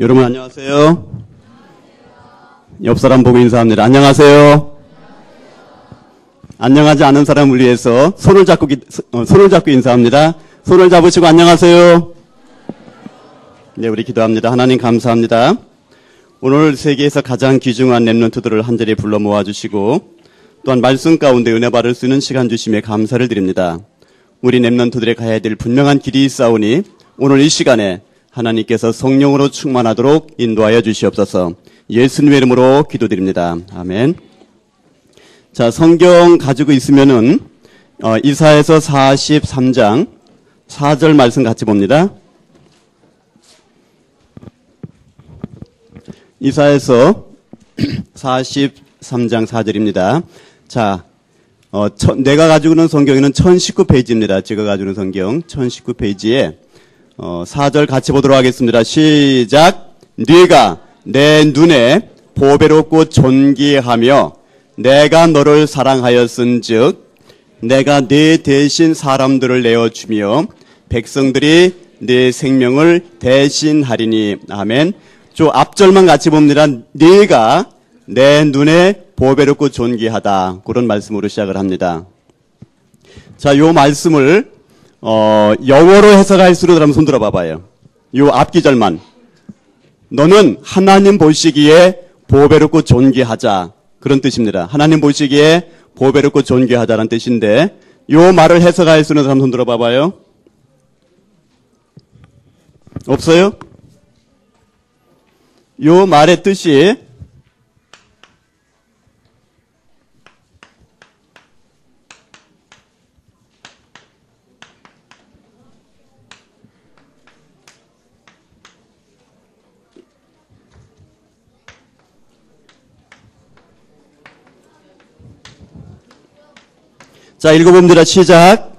여러분 안녕하세요. 옆 사람 보고 인사합니다. 안녕하세요. 안녕하지 않은 사람을 위해서 손을 잡고 인사합니다. 손을 잡으시고 안녕하세요. 네, 우리 기도합니다. 하나님 감사합니다. 오늘 세계에서 가장 귀중한 렘넌트들을 한 자리에 불러 모아주시고 또한 말씀 가운데 은혜 받을 수 있는 시간 주심에 감사를 드립니다. 우리 렘넌트들의 가야 될 분명한 길이 있사오니 오늘 이 시간에 하나님께서 성령으로 충만하도록 인도하여 주시옵소서. 예수님의 이름으로 기도드립니다. 아멘. 자, 성경 가지고 있으면은 이사야서 43장 4절 말씀 같이 봅니다. 이사야서 43장 4절입니다. 자, 내가 가지고 있는 성경에는 1019페이지입니다. 제가 가지고 있는 성경 1019페이지에 4절 같이 보도록 하겠습니다. 시작. 네가 내 눈에 보배롭고 존귀하며 내가 너를 사랑하였은즉 내가 네 대신 사람들을 내어주며 백성들이 네 생명을 대신하리니. 아멘. 저 앞절만 같이 봅니다. 네가 내 눈에 보배롭고 존귀하다. 그런 말씀으로 시작을 합니다. 자, 요 말씀을 영어로 해석할수록 여러분 손 들어 봐봐요. 요 앞기절만. 너는 하나님 보시기에 보배롭고 존귀하자. 그런 뜻입니다. 하나님 보시기에 보배롭고 존귀하자라는 뜻인데 요 말을 해석할 수 있는 사람 손 들어 봐봐요. 없어요? 요 말의 뜻이 자, 읽어봅니다. 시작.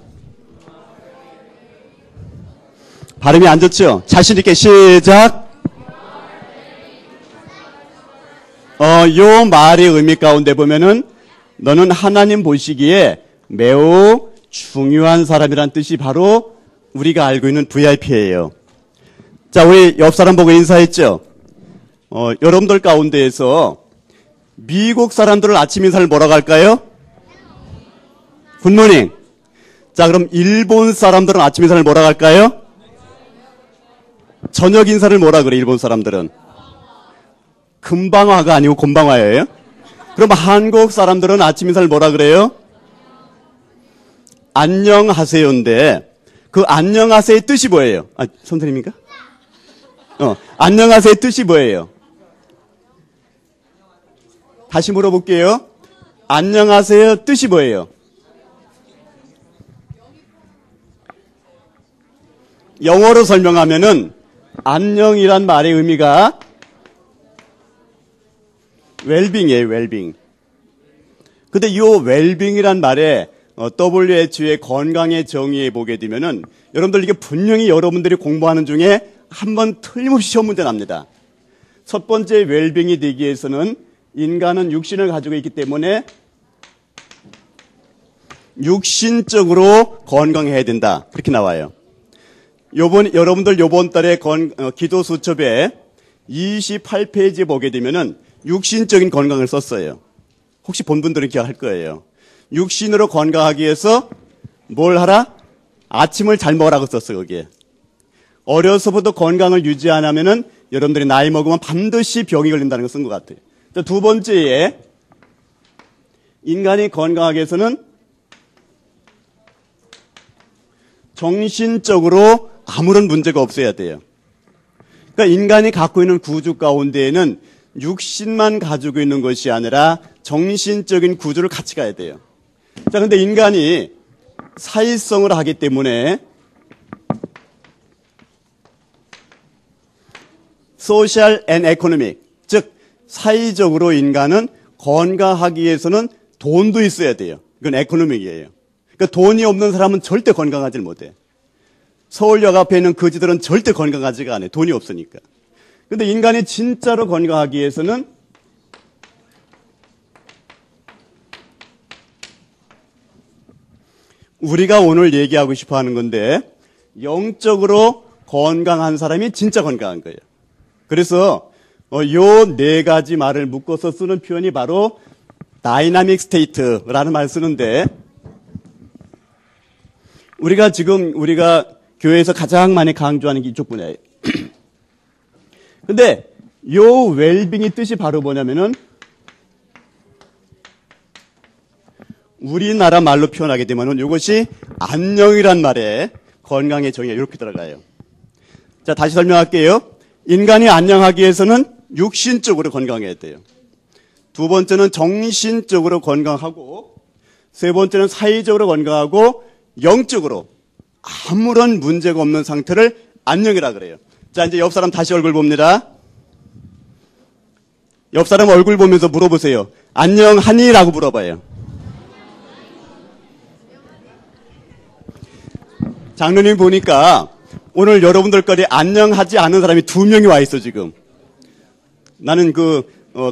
발음이 안 좋죠? 자신있게 시작. 요 말의 의미 가운데 보면은 너는 하나님 보시기에 매우 중요한 사람이란 뜻이 바로 우리가 알고 있는 VIP예요. 자, 우리 옆 사람 보고 인사했죠? 여러분들 가운데에서 미국 사람들은 아침 인사를 뭐라고 할까요? 굿모닝. 자, 그럼 일본 사람들은 아침 인사를 뭐라고 할까요? 저녁 인사를 뭐라 그래, 일본 사람들은? 금방화가 아니고 곤방화예요? 그럼 한국 사람들은 아침 인사를 뭐라 그래요? 안녕하세요인데, 그 안녕하세요의 뜻이 뭐예요? 아, 선생님인가? 안녕하세요의 뜻이 뭐예요? 다시 물어볼게요. 안녕하세요 뜻이 뭐예요? 영어로 설명하면은 안녕이란 말의 의미가 웰빙이에요, 웰빙. 근데 이 웰빙이란 말에 WHO의 건강의 정의에 보게 되면은 여러분들 이게 분명히 여러분들이 공부하는 중에 한번 틀림없이 시험 문제 납니다. 첫 번째 웰빙이 되기 위해서는 인간은 육신을 가지고 있기 때문에 육신적으로 건강해야 된다. 그렇게 나와요. 여러분들 요번 달에 기도 수첩에 28페이지 보게 되면은 육신적인 건강을 썼어요. 혹시 본 분들은 기억할 거예요. 육신으로 건강하기 위해서 뭘 하라? 아침을 잘 먹으라고 썼어요, 거기에. 어려서부터 건강을 유지 안 하면은 여러분들이 나이 먹으면 반드시 병이 걸린다는 걸 쓴 것 같아요. 두 번째에 인간이 건강하기 위해서는 정신적으로 아무런 문제가 없어야 돼요. 그러니까 인간이 갖고 있는 구조 가운데에는 육신만 가지고 있는 것이 아니라 정신적인 구조를 같이 가야 돼요. 자, 근데 인간이 사회성을 하기 때문에 소셜 앤 에코노믹, 즉 사회적으로 인간은 건강하기 위해서는 돈도 있어야 돼요. 이건 에코노믹이에요. 그러니까 돈이 없는 사람은 절대 건강하지 못해. 서울역 앞에 있는 거지들은 절대 건강하지가 않아요. 돈이 없으니까. 근데 인간이 진짜로 건강하기 위해서는 우리가 오늘 얘기하고 싶어 하는 건데 영적으로 건강한 사람이 진짜 건강한 거예요. 그래서 요 네 가지 말을 묶어서 쓰는 표현이 바로 다이나믹 스테이트라는 말을 쓰는데, 우리가 교회에서 가장 많이 강조하는 게 이쪽 분야예요. 근데 요 웰빙의 뜻이 바로 뭐냐면은, 우리나라 말로 표현하게 되면은 이것이 안녕이란 말에 건강의 정의가 이렇게 들어가요. 자, 다시 설명할게요. 인간이 안녕하기 위해서는 육신적으로 건강해야 돼요. 두 번째는 정신적으로 건강하고, 세 번째는 사회적으로 건강하고, 영적으로 아무런 문제가 없는 상태를 안녕이라 그래요. 자, 이제 옆 사람 다시 얼굴 봅니다. 옆 사람 얼굴 보면서 물어보세요. 안녕하니? 라고 물어봐요. 장로님 보니까 오늘 여러분들까지 안녕하지 않은 사람이 2명이 와 있어, 지금. 나는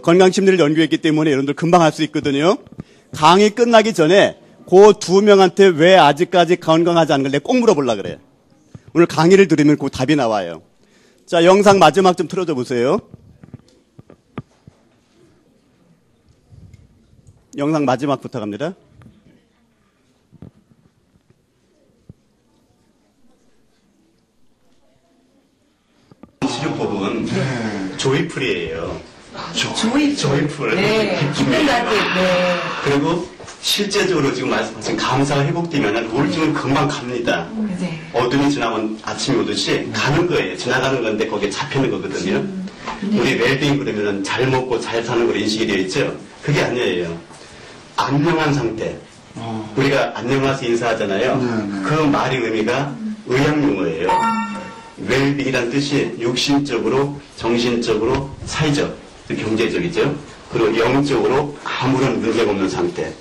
건강심리를 연구했기 때문에 여러분들 금방 할 수 있거든요. 강의 끝나기 전에 그 2명한테 왜 아직까지 건강하지 않은 걸 내가 꼭 물어보려고 그래. 오늘 강의를 들으면 그 답이 나와요. 자, 영상 마지막 좀 틀어줘 보세요. 영상 마지막 부탁합니다. 치료법은 조이풀이에요. 조이풀. 네. 기분나게. 네. 그리고 실제적으로 지금 말씀하신 감사가 회복되면 우울증은 금방 갑니다. 네. 어둠이 지나면 아침이 오듯이 가는 거예요. 지나가는 건데 거기에 잡히는 거거든요. 네. 우리 웰빙 그러면은 잘 먹고 잘 사는 걸로 인식이 되어 있죠. 그게 아니에요. 안녕한 상태. 우리가 안녕하세요 인사하잖아요. 그 말의 의미가 의학용어예요. 웰빙이란 뜻이 육신적으로, 정신적으로, 사회적, 경제적이죠. 그리고 영적으로 아무런 문제가 없는 상태.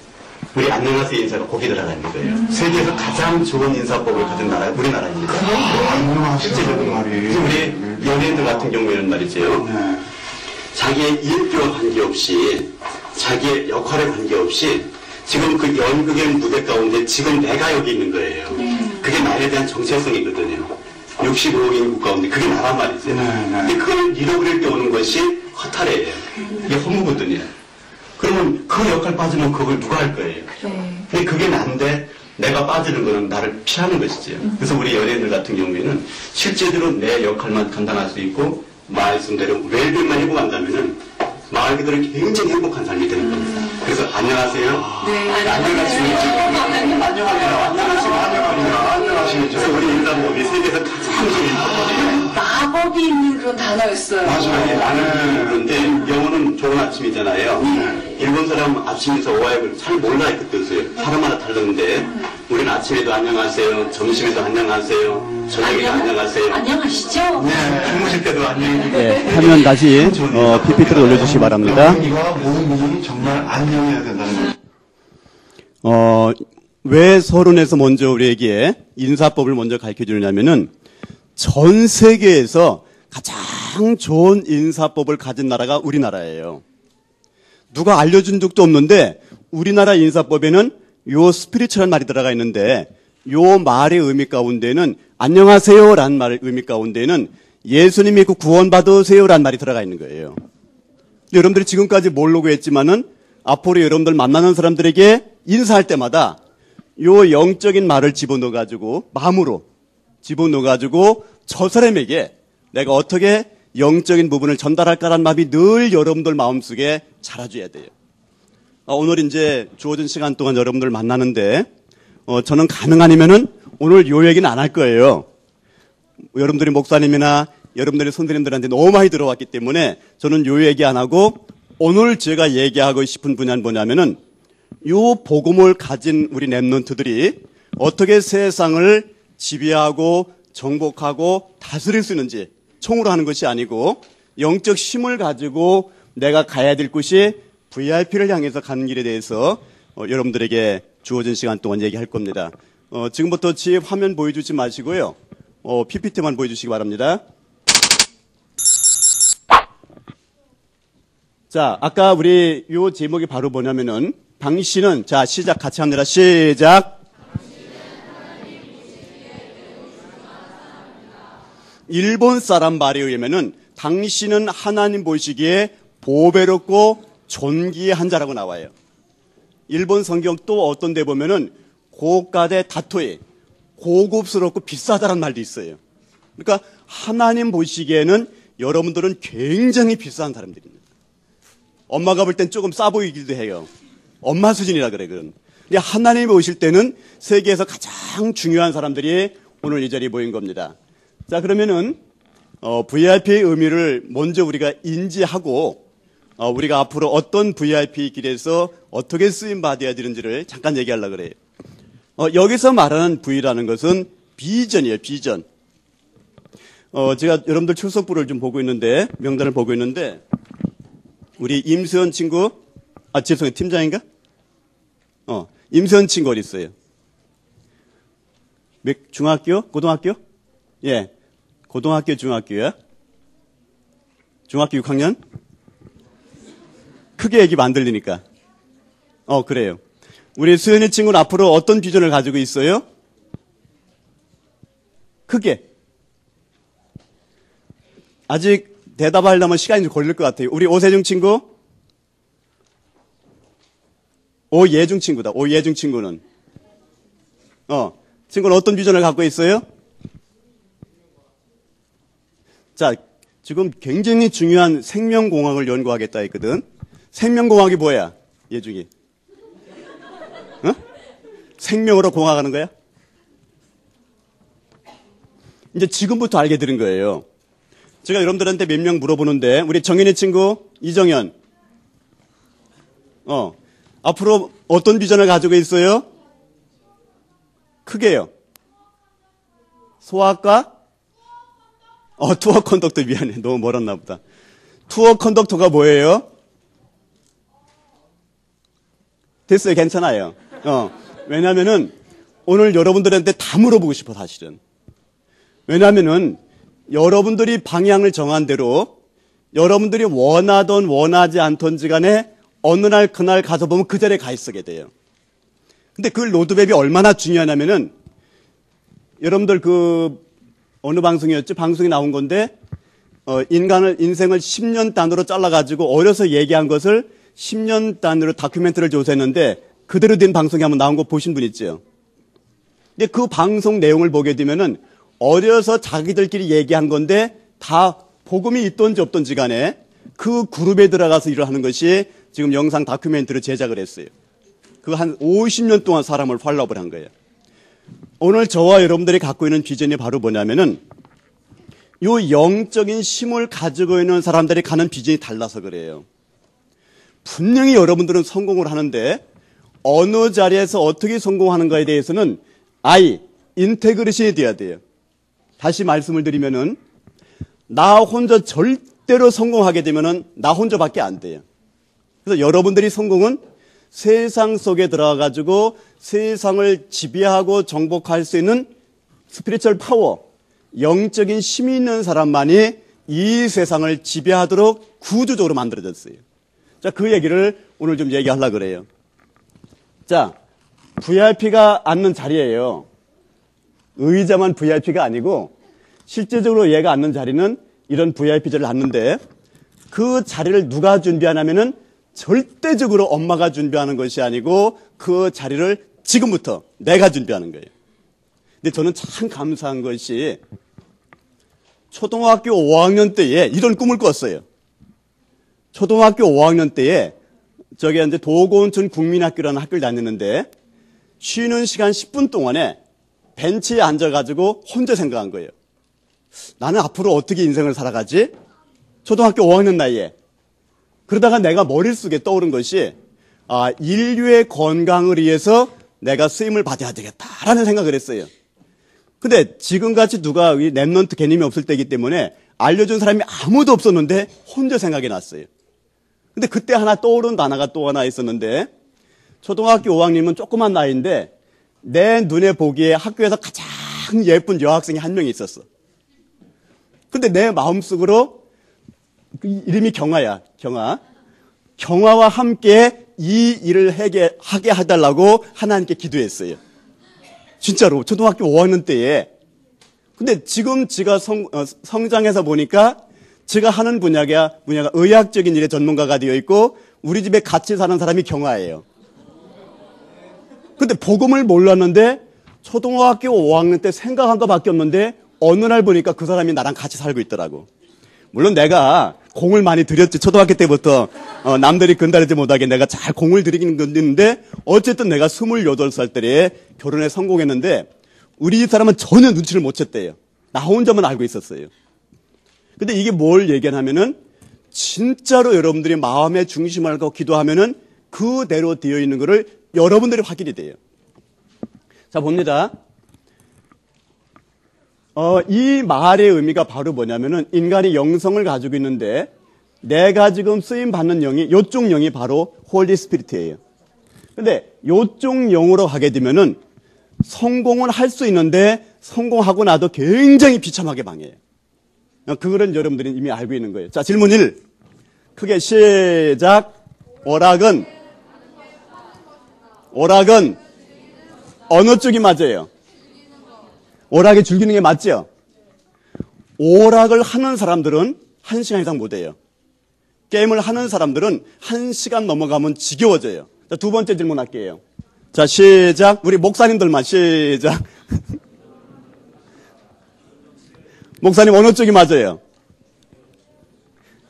우리 안녕하세요 인사가 거기 들어가 있는 거예요. 세계에서 가장 좋은 인사법을 가진 나라가 우리나라입니다. 실제적으로 우리 연예인들 같은 경우에는 말이죠. 자기의 일표와 관계없이, 자기의 역할에 관계없이 지금 그 연극의 무대 가운데 지금 내가 여기 있는 거예요. 그게 나에 대한 정체성이거든요. 65억 인구 가운데 그게 나란 말이죠. 근데 그걸 잃어버릴 때 오는 것이 허탈해요. 이게 허무거든요. 그러면 그 역할 빠지면 그걸 누가 할 거예요? 근데 그게 난데 내가 빠지는 거는 나를 피하는 것이죠. 그래서 우리 연예인들 같은 경우에는 실제로 내 역할만 감당할 수 있고 말씀대로 웰빙만 해보간다면은 말 그대로 굉장히 행복한 삶이 되는 겁니다. 그래서 안녕하세요. 네. 안녕하십니까. 안녕하십니까. 그래서 우리 인사법이 세계에서 가장 좋은 인사법이에요. 마법이 있는 그런 단어였어요. 맞아요. 나는 그런데 영어는 좋은 아침이잖아요. 일본 사람 아침에서 오하이를 잘 몰라요, 그 뜻을. 사람마다 다른데 우리는 아침에도 안녕하세요, 점심에도 안녕하세요, 저녁에도 안녕하세요. 안녕하시죠? 네, 주무실 때도 안녕히. 네, 화면 다시 PPT로 올려주시기 바랍니다. 모든 부분이 정말 안녕해야 된다는 거죠. 왜 서론에서 먼저 우리에게 인사법을 먼저 가르쳐 주느냐면은 전 세계에서 가장 좋은 인사법을 가진 나라가 우리나라예요. 누가 알려준 적도 없는데 우리나라 인사법에는 요 스피리추얼한 말이 들어가 있는데 요 말의 의미 가운데는 안녕하세요라는 말의 의미 가운데는 예수님이 그 구원받으세요라는 말이 들어가 있는 거예요. 여러분들이 지금까지 모르고 했지만은 앞으로 여러분들 만나는 사람들에게 인사할 때마다 요 영적인 말을 집어넣어가지고 마음으로 집어넣어가지고 저 사람에게 내가 어떻게 영적인 부분을 전달할까라는 마음이 늘 여러분들 마음속에 자라줘야 돼요. 오늘 이제 주어진 시간 동안 여러분들 만나는데 저는 가능 아니면은 오늘 요 얘기는 안 할 거예요. 여러분들이 목사님이나 여러분들의 선생님들한테 너무 많이 들어왔기 때문에 저는 요 얘기 안 하고 오늘 제가 얘기하고 싶은 분야는 뭐냐면은 요 복음을 가진 우리 랩런트들이 어떻게 세상을 지배하고 정복하고 다스릴 수 있는지 총으로 하는 것이 아니고 영적 힘을 가지고 내가 가야 될 곳이 VIP를 향해서 가는 길에 대해서 여러분들에게 주어진 시간 동안 얘기할 겁니다. 지금부터 제 화면 보여주지 마시고요. PPT만 보여주시기 바랍니다. 자, 아까 우리 요 제목이 바로 뭐냐면은 당신은, 자, 시작 같이 합니다. 시작. 일본 사람 말에 의하면은 당신은 하나님 보시기에 보배롭고 존귀한 자라고 나와요. 일본 성경 또 어떤 데 보면은 고가대 다토에 고급스럽고 비싸다란 말도 있어요. 그러니까 하나님 보시기에는 여러분들은 굉장히 비싼 사람들입니다. 엄마가 볼 땐 조금 싸 보이기도 해요. 엄마 수준이라 그래, 그건. 근데 하나님이 보실 때는 세계에서 가장 중요한 사람들이 오늘 이 자리에 모인 겁니다. 자, 그러면은, VIP의 의미를 먼저 우리가 인지하고, 우리가 앞으로 어떤 VIP 길에서 어떻게 쓰임 받아야 되는지를 잠깐 얘기하려고 그래요. 여기서 말하는 V라는 것은 비전이에요, 비전. 제가 여러분들 출석부를 좀 보고 있는데, 명단을 보고 있는데, 우리 임수현 친구, 죄송해요, 팀장인가? 임수현 친구 어디 있어요? 중학교? 고등학교? 예. 고등학교, 중학교야? 중학교 6학년? 크게 얘기면 안 들리니까. 그래요. 우리 수현이 친구는 앞으로 어떤 비전을 가지고 있어요? 크게. 아직 대답하려면 시간이 좀 걸릴 것 같아요. 우리 오세중 친구? 오예중 친구다. 오예중 친구는. 친구는 어떤 비전을 갖고 있어요? 자, 지금 굉장히 중요한 생명공학을 연구하겠다 했거든. 생명공학이 뭐야? 예중이. 생명으로 공학하는 거야? 이제 지금부터 알게 되는 거예요. 제가 여러분들한테 몇 명 물어보는데, 우리 정현이 친구, 이정현. 앞으로 어떤 비전을 가지고 있어요? 크게요. 소아과? 투어 컨덕터 미안해. 너무 멀었나 보다. 투어 컨덕터가 뭐예요? 됐어요. 괜찮아요. 왜냐면은 오늘 여러분들한테 다 물어보고 싶어, 사실은. 왜냐면은 여러분들이 방향을 정한 대로 여러분들이 원하던 원하지 않던지 간에 어느 날 그날 가서 보면 그 자리에 가 있게 돼요. 근데 그 로드맵이 얼마나 중요하냐면은 여러분들 어느 방송이었지? 방송이 나온 건데 인생을 10년 단으로 잘라가지고 어려서 얘기한 것을 10년 단으로 다큐멘터리를 조사했는데 그대로 된 방송이 한번 나온 거 보신 분 있죠? 근데 그 방송 내용을 보게 되면은 어려서 자기들끼리 얘기한 건데 다 복음이 있던지 없던지 간에 그 그룹에 들어가서 일을 하는 것이 지금 영상 다큐멘터리를 제작을 했어요. 그 한 50년 동안 사람을 팔로우를 한 거예요. 오늘 저와 여러분들이 갖고 있는 비전이 바로 뭐냐면은 요 영적인 힘을 가지고 있는 사람들이 가는 비전이 달라서 그래요. 분명히 여러분들은 성공을 하는데 어느 자리에서 어떻게 성공하는가에 대해서는 인테그리션이 돼야 돼요. 다시 말씀을 드리면은 나 혼자 절대로 성공하게 되면은 나 혼자밖에 안 돼요. 그래서 여러분들이 성공은 세상 속에 들어가가지고 세상을 지배하고 정복할 수 있는 스피리추얼 파워, 영적인 힘이 있는 사람만이 이 세상을 지배하도록 구조적으로 만들어졌어요. 자, 그 얘기를 오늘 좀 얘기하려고 그래요. 자, VIP가 앉는 자리예요. 의자만 VIP가 아니고 실제적으로 얘가 앉는 자리는 이런 VIP 자리를 앉는데 그 자리를 누가 준비하냐면은 절대적으로 엄마가 준비하는 것이 아니고 그 자리를 지금부터 내가 준비하는 거예요. 근데 저는 참 감사한 것이 초등학교 5학년 때에 이런 꿈을 꿨어요. 초등학교 5학년 때에 저기 이제 도고온천 국민학교라는 학교를 다녔는데 쉬는 시간 10분 동안에 벤치에 앉아가지고 혼자 생각한 거예요. 나는 앞으로 어떻게 인생을 살아가지? 초등학교 5학년 나이에. 그러다가 내가 머릿속에 떠오른 것이 인류의 건강을 위해서 내가 쓰임을 받아야 되겠다라는 생각을 했어요. 근데 지금같이 누가 랩넌트 개념이 없을 때이기 때문에 알려준 사람이 아무도 없었는데 혼자 생각이 났어요. 근데 그때 하나 떠오른 단어가 또 하나 있었는데 초등학교 5학년이면 조그만 나이인데 내 눈에 보기에 학교에서 가장 예쁜 여학생이 한 명이 있었어. 근데 내 마음속으로 그 이름이 경아야. 경아와 함께 이 일을 하게 해달라고 하나님께 기도했어요. 진짜로 초등학교 5학년 때에. 근데 지금 제가 성장해서 보니까 제가 하는 분야가 의학적인 일의 전문가가 되어 있고 우리 집에 같이 사는 사람이 경아예요. 근데 복음을 몰랐는데 초등학교 5학년 때 생각한 것밖에 없는데 어느 날 보니까 그 사람이 나랑 같이 살고 있더라고. 물론 내가 공을 많이 들였지. 초등학교 때부터 남들이 근다리지 못하게 내가 잘 공을 들이긴 건데 어쨌든 내가 28살 때에 결혼에 성공했는데 우리 집 사람은 전혀 눈치를 못 챘대요. 나 혼자만 알고 있었어요. 근데 이게 뭘 얘기하냐면은 진짜로 여러분들이 마음의 중심을 갖고 기도하면은 그대로 되어 있는 거를 여러분들이 확인이 돼요. 자, 봅니다. 이 말의 의미가 바로 뭐냐면은 인간이 영성을 가지고 있는데 내가 지금 쓰임 받는 영이 요쪽 영이 바로 홀리 스피릿이에요. 근데 요쪽 영으로 가게 되면은 성공을 할 수 있는데 성공하고 나도 굉장히 비참하게 망해요. 그거는 여러분들이 이미 알고 있는 거예요. 자, 질문 1. 크게 시작. 오락은 어느 쪽이 맞아요? 오락이 즐기는 게 맞죠? 오락을 하는 사람들은 1시간 이상 못해요. 게임을 하는 사람들은 1시간 넘어가면 지겨워져요. 자, 두 번째 질문 할게요. 자, 시작. 우리 목사님들만 시작. 목사님 어느 쪽이 맞아요?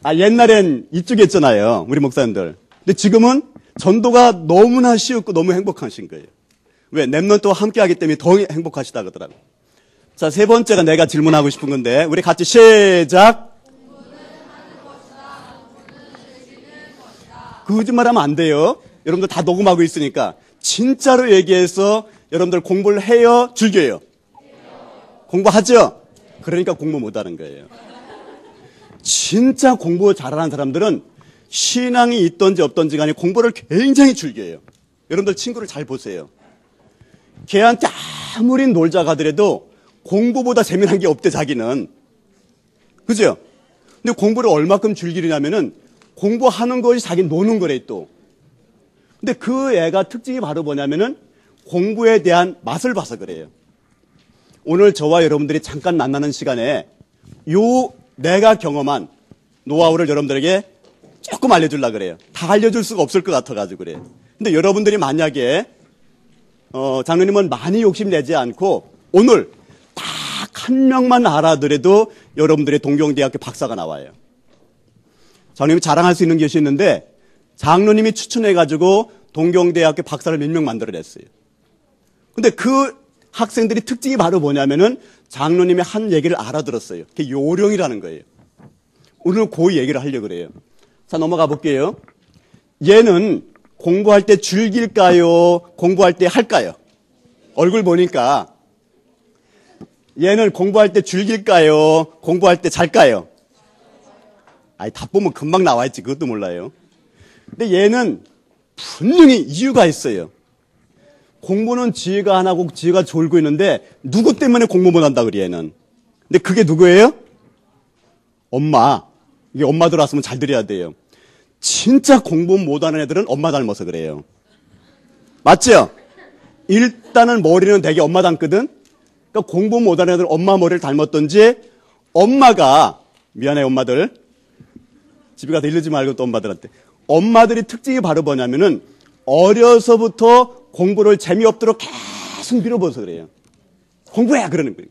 옛날엔 이쪽에 있잖아요. 우리 목사님들. 근데 지금은 전도가 너무나 쉬웠고 너무 행복하신 거예요. 왜? 랩런트와 함께 하기 때문에 더 행복하시다 그러더라고요. 자, 세 번째가 내가 질문하고 싶은 건데 우리 같이 시작. 거짓말하면 안 돼요. 여러분들 다 녹음하고 있으니까. 진짜로 얘기해서 여러분들 공부를 해요? 즐겨요? 공부하죠? 그러니까 공부 못하는 거예요. 진짜 공부 잘하는 사람들은 신앙이 있던지 없던지 간에 공부를 굉장히 즐겨요. 여러분들 친구를 잘 보세요. 걔한테 아무리 놀자 가더라도 공부보다 재미난 게 없대 자기는. 그죠? 근데 공부를 얼마큼 즐기느냐면은 공부하는 것이 자기 노는 거래 또. 근데 그 애가 특징이 바로 뭐냐면은 공부에 대한 맛을 봐서 그래요. 오늘 저와 여러분들이 잠깐 만나는 시간에 내가 경험한 노하우를 여러분들에게 조금 알려주려고 그래요. 다 알려줄 수가 없을 것 같아가지고 그래요. 근데 여러분들이 만약에 장로님은 많이 욕심내지 않고 오늘 딱 한 명만 알아더라도 여러분들의 동경대학교 박사가 나와요. 장로님이 자랑할 수 있는 것이 있는데 장로님이 추천해가지고 동경대학교 박사를 몇 명 만들어냈어요. 근데 그 학생들이 특징이 바로 뭐냐면은 장로님이 한 얘기를 알아들었어요. 그게 요령이라는 거예요. 오늘 그 얘기를 하려고 그래요. 자, 넘어가 볼게요. 얘는 공부할 때 즐길까요? 공부할 때 할까요? 얼굴 보니까 얘는 공부할 때 즐길까요? 공부할 때 잘까요? 답 보면 금방 나와있지. 그것도 몰라요. 근데 얘는 분명히 이유가 있어요. 공부는 지가 안 하고 지가 졸고 있는데 누구 때문에 공부 못 한다 그래 얘는. 근데 그게 누구예요? 엄마. 이게 엄마 들어왔으면 잘 들어야 돼요. 진짜 공부 못하는 애들은 엄마 닮아서 그래요. 맞죠? 일단은 머리는 되게 엄마 닮거든. 그러니까 공부 못하는 애들은 엄마 머리를 닮았던지 엄마가 미안해 엄마들. 집에 가서 이러지 말고 또 엄마들한테. 엄마들이 특징이 바로 뭐냐면은 어려서부터 공부를 재미없도록 계속 밀어버려서 그래요. 공부해! 그러는 거예요.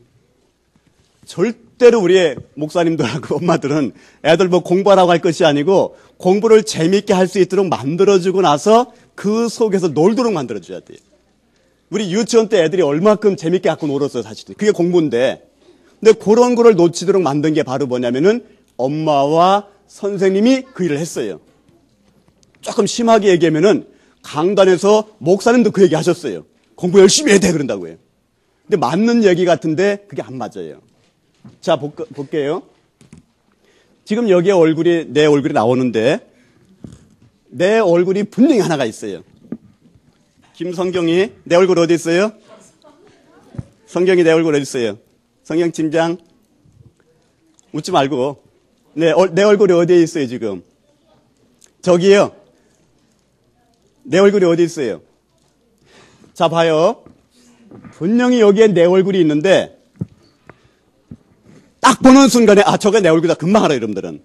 절대로 우리의 목사님들하고 엄마들은 애들 뭐 공부하라고 할 것이 아니고 공부를 재미있게 할 수 있도록 만들어주고 나서 그 속에서 놀도록 만들어줘야 돼요. 우리 유치원 때 애들이 얼마큼 재미있게 갖고 놀았어요, 사실. 그게 공부인데. 근데 그런 거를 놓치도록 만든 게 바로 뭐냐면은 엄마와 선생님이 그 일을 했어요. 조금 심하게 얘기하면은 강단에서 목사님도 그 얘기 하셨어요. 공부 열심히 해야 돼 그런다고 해요. 근데 맞는 얘기 같은데 그게 안 맞아요. 자, 볼게요. 지금 여기에 내 얼굴이 나오는데 내 얼굴이 분명히 하나가 있어요. 김성경이 내 얼굴 어디 있어요? 성경이 내 얼굴 어디 있어요? 성경 팀장 웃지 말고 내 얼굴이 어디에 있어요 지금? 저기요. 내 얼굴이 어디 있어요? 자, 봐요. 분명히 여기에 내 얼굴이 있는데 딱 보는 순간에 아 저게 내 얼굴이다 금방 알아요 여러분들은.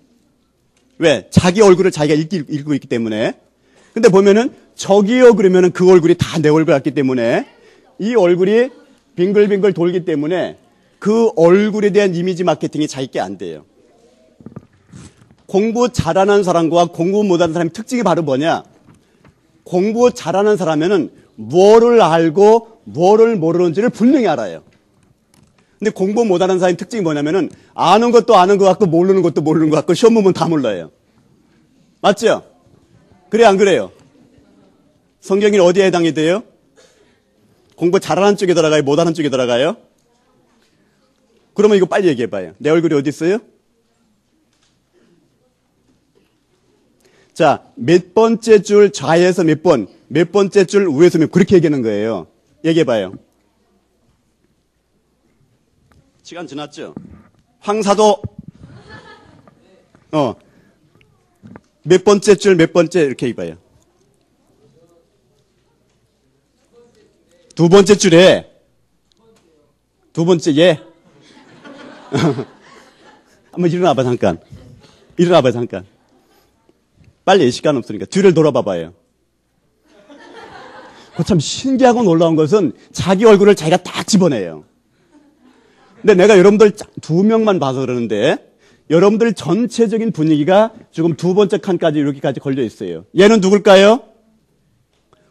왜? 자기 얼굴을 자기가 읽고 있기 때문에. 근데 보면은 저기요 그러면은 그 얼굴이 다 내 얼굴 같기 때문에 이 얼굴이 빙글빙글 돌기 때문에 그 얼굴에 대한 이미지 마케팅이 자기께 안 돼요. 공부 잘하는 사람과 공부 못하는 사람의 특징이 바로 뭐냐? 공부 잘하는 사람에는 뭐를 알고 뭐를 모르는지를 분명히 알아요. 근데 공부 못하는 사람의 특징이 뭐냐면은 아는 것도 아는 것 같고 모르는 것도 모르는 것 같고 시험 보면 다 몰라요. 맞죠? 그래 안 그래요? 성경이 어디에 해당이 돼요? 공부 잘하는 쪽에 들어가요? 못하는 쪽에 들어가요? 그러면 이거 빨리 얘기해봐요. 내 얼굴이 어디 있어요? 자, 몇 번째 줄 좌에서 몇 번, 몇 번째 줄 우에서 몇 그렇게 얘기하는 거예요. 얘기해봐요. 시간 지났죠? 황사도 몇 번째 줄 몇 번째 이렇게 얘기해봐요. 두 번째 줄에 두 번째 예. 한번 일어나봐 잠깐. 일어나봐 잠깐. 빨리 시간 없으니까 뒤를 돌아봐봐요. 참 신기하고 놀라운 것은 자기 얼굴을 자기가 딱 집어내요. 근데 내가 여러분들 두 명만 봐서 그러는데 여러분들 전체적인 분위기가 지금 두 번째 칸까지 이렇게까지 걸려 있어요. 얘는 누굴까요?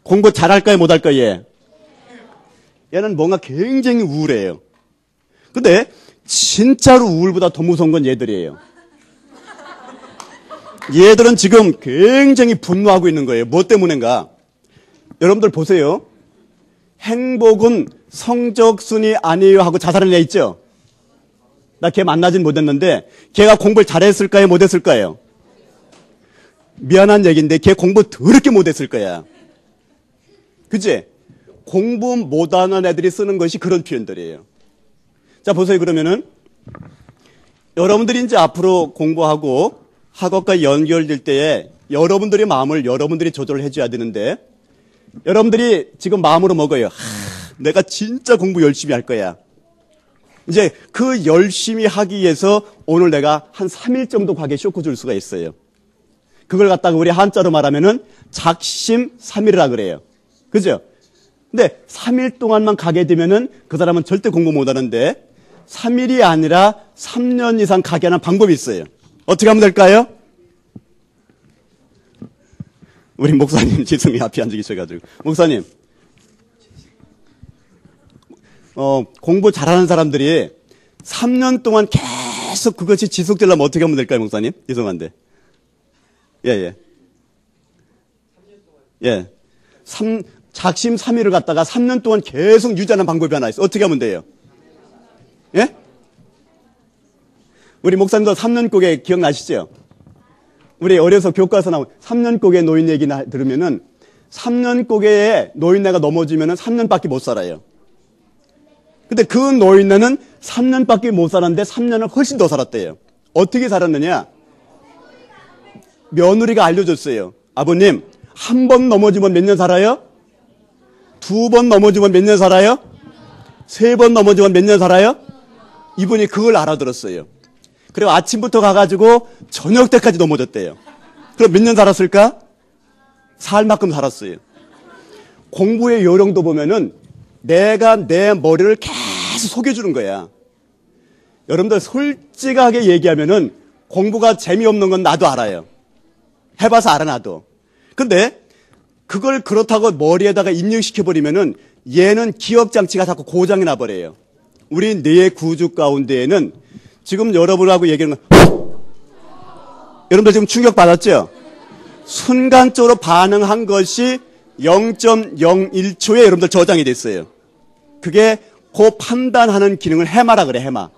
공부 잘할까요? 못할까요? 얘. 얘는 뭔가 굉장히 우울해요. 근데 진짜로 우울보다 더 무서운 건 얘들이에요. 얘들은 지금 굉장히 분노하고 있는 거예요. 뭐 때문인가? 여러분들 보세요. 행복은 성적순이 아니에요 하고 자살한 애 있죠? 나 걔 만나진 못했는데 걔가 공부를 잘했을까요? 못했을까요? 미안한 얘기인데 걔 공부 더럽게 못했을 거야. 그치? 공부 못하는 애들이 쓰는 것이 그런 표현들이에요. 자 보세요. 그러면은 여러분들이 이제 앞으로 공부하고 학업과 연결될 때에 여러분들의 마음을 여러분들이 조절을 해줘야 되는데 여러분들이 지금 마음으로 먹어요. 내가 진짜 공부 열심히 할 거야. 이제 그 열심히 하기 위해서 오늘 내가 한 3일 정도 가게 쇼크 줄 수가 있어요. 그걸 갖다가 우리 한자로 말하면은 작심삼일이라 그래요. 그죠? 근데 3일 동안만 가게 되면은 그 사람은 절대 공부 못 하는데 3일이 아니라 3년 이상 가게 하는 방법이 있어요. 어떻게 하면 될까요? 우리 목사님 지승이 앞에 앉아 계셔가지고. 목사님, 공부 잘하는 사람들이 3년 동안 계속 그것이 지속되려면 어떻게 하면 될까요, 목사님? 죄송한데. 예. 작심삼일을 갖다가 3년 동안 계속 유지하는 방법이 하나 있어요. 어떻게 하면 돼요? 예? 우리 목사님도 3년국에 기억나시죠? 우리 어려서 교과서 나온 3년국의 노인 얘기나 들으면은 3년국에 노인네가 넘어지면은 3년밖에 못 살아요. 근데 그 노인네는 3년밖에 못 살았는데 3년을 훨씬 더 살았대요. 어떻게 살았느냐? 며느리가 알려줬어요. 아버님, 한 번 넘어지면 몇 년 살아요? 2번 넘어지면 몇 년 살아요? 3번 넘어지면 몇 년 살아요? 이분이 그걸 알아들었어요. 그리고 아침부터 가가지고 저녁 때까지 넘어졌대요. 그럼 몇 년 살았을까? 살 만큼 살았어요. 공부의 요령도 보면은 내가 내 머리를 계속 속여주는 거야. 여러분들 솔직하게 얘기하면은 공부가 재미없는 건 나도 알아요. 해봐서 알아 나도. 근데 그걸 그렇다고 머리에다가 입력시켜버리면은 얘는 기억장치가 자꾸 고장이 나버려요. 우리 뇌의 구조 가운데에는 지금 여러분하고 얘기하는 건 여러분들 지금 충격받았죠? 순간적으로 반응한 것이 0.01초에 여러분들 저장이 됐어요. 그게 그 판단하는 기능을 해마라 그래, 해마.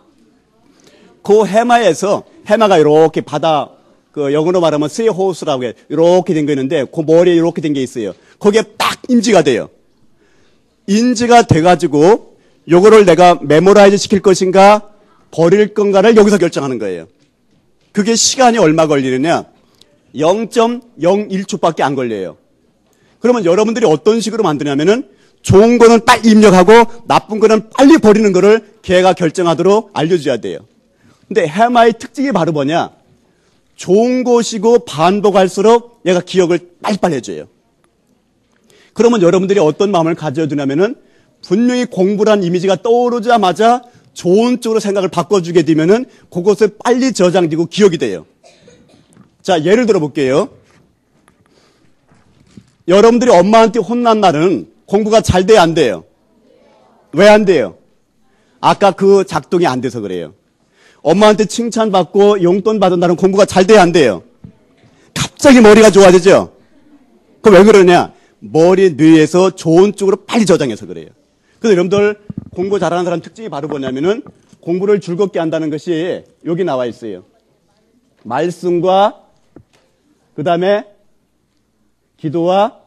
그 해마에서 해마가 이렇게 바다 그 영어로 말하면 세호스라고 해. 이렇게 된 거 있는데 그 머리에 이렇게 된 게 있어요. 거기에 딱 인지가 돼요. 인지가 돼가지고 요거를 내가 메모라이즈 시킬 것인가 버릴 건가를 여기서 결정하는 거예요. 그게 시간이 얼마 걸리느냐? 0.01초밖에 안 걸려요. 그러면 여러분들이 어떤 식으로 만드냐면은 좋은 거는 빨리 입력하고 나쁜 거는 빨리 버리는 거를 걔가 결정하도록 알려줘야 돼요. 근데 해마의 특징이 바로 뭐냐? 좋은 것이고 반복할수록 얘가 기억을 빨리빨리 해줘요. 그러면 여러분들이 어떤 마음을 가져야 되냐면은 분명히 공부란 이미지가 떠오르자마자 좋은 쪽으로 생각을 바꿔주게 되면은 그것을 빨리 저장되고 기억이 돼요. 자, 예를 들어 볼게요. 여러분들이 엄마한테 혼난 날은 공부가 잘 돼야 안 돼요? 왜 안 돼요? 아까 그 작동이 안 돼서 그래요. 엄마한테 칭찬받고 용돈 받은 날은 공부가 잘 돼야 안 돼요? 갑자기 머리가 좋아지죠? 그럼 왜 그러냐? 머리 뇌에서 좋은 쪽으로 빨리 저장해서 그래요. 그래서 여러분들 공부 잘하는 사람 특징이 바로 뭐냐면은 공부를 즐겁게 한다는 것이 여기 나와 있어요. 말씀과 그 다음에 기도와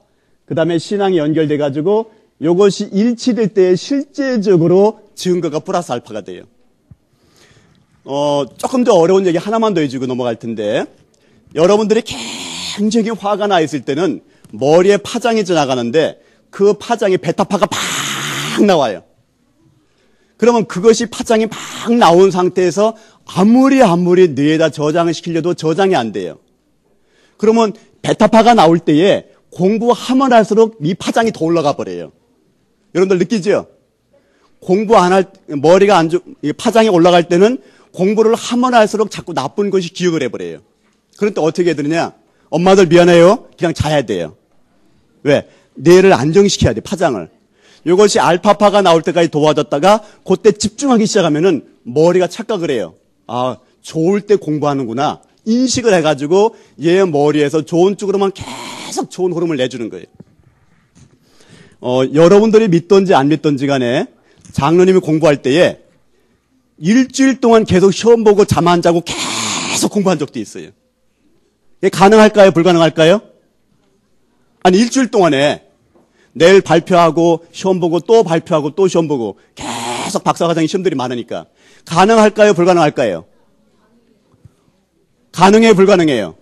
그 다음에 신앙이 연결돼 가지고 이것이 일치될 때 실제적으로 증거가 플러스 알파가 돼요. 조금 더 어려운 얘기 하나만 더 해주고 넘어갈 텐데 여러분들이 굉장히 화가 나 있을 때는 머리에 파장이 지나가는데 그 파장에 베타파가 막 나와요. 그러면 그것이 파장이 막 나온 상태에서 아무리 뇌에다 저장을 시키려도 저장이 안 돼요. 그러면 베타파가 나올 때에 공부하면 할수록 이 파장이 더 올라가 버려요. 여러분들 느끼죠? 공부 안 할, 머리가 파장이 올라갈 때는 공부를 하면 할수록 자꾸 나쁜 것이 기억을 해버려요. 그런데 어떻게 해야 되느냐? 엄마들 미안해요. 그냥 자야 돼요. 왜? 뇌를 안정시켜야 돼, 파장을. 이것이 알파파가 나올 때까지 도와줬다가 그때 집중하기 시작하면은 머리가 착각을 해요. 아, 좋을 때 공부하는구나. 인식을 해가지고 얘 머리에서 좋은 쪽으로만 계속 좋은 호르몬을 내주는 거예요. 여러분들이 믿던지 안 믿던지 간에 장로님이 공부할 때에 일주일 동안 계속 시험 보고 잠 안 자고 계속 공부한 적도 있어요. 이게 가능할까요? 불가능할까요? 아니, 일주일 동안에 내일 발표하고 시험 보고 또 발표하고 또 시험 보고 계속 박사과정 시험들이 많으니까 가능할까요? 불가능할까요? 가능해요? 불가능해요?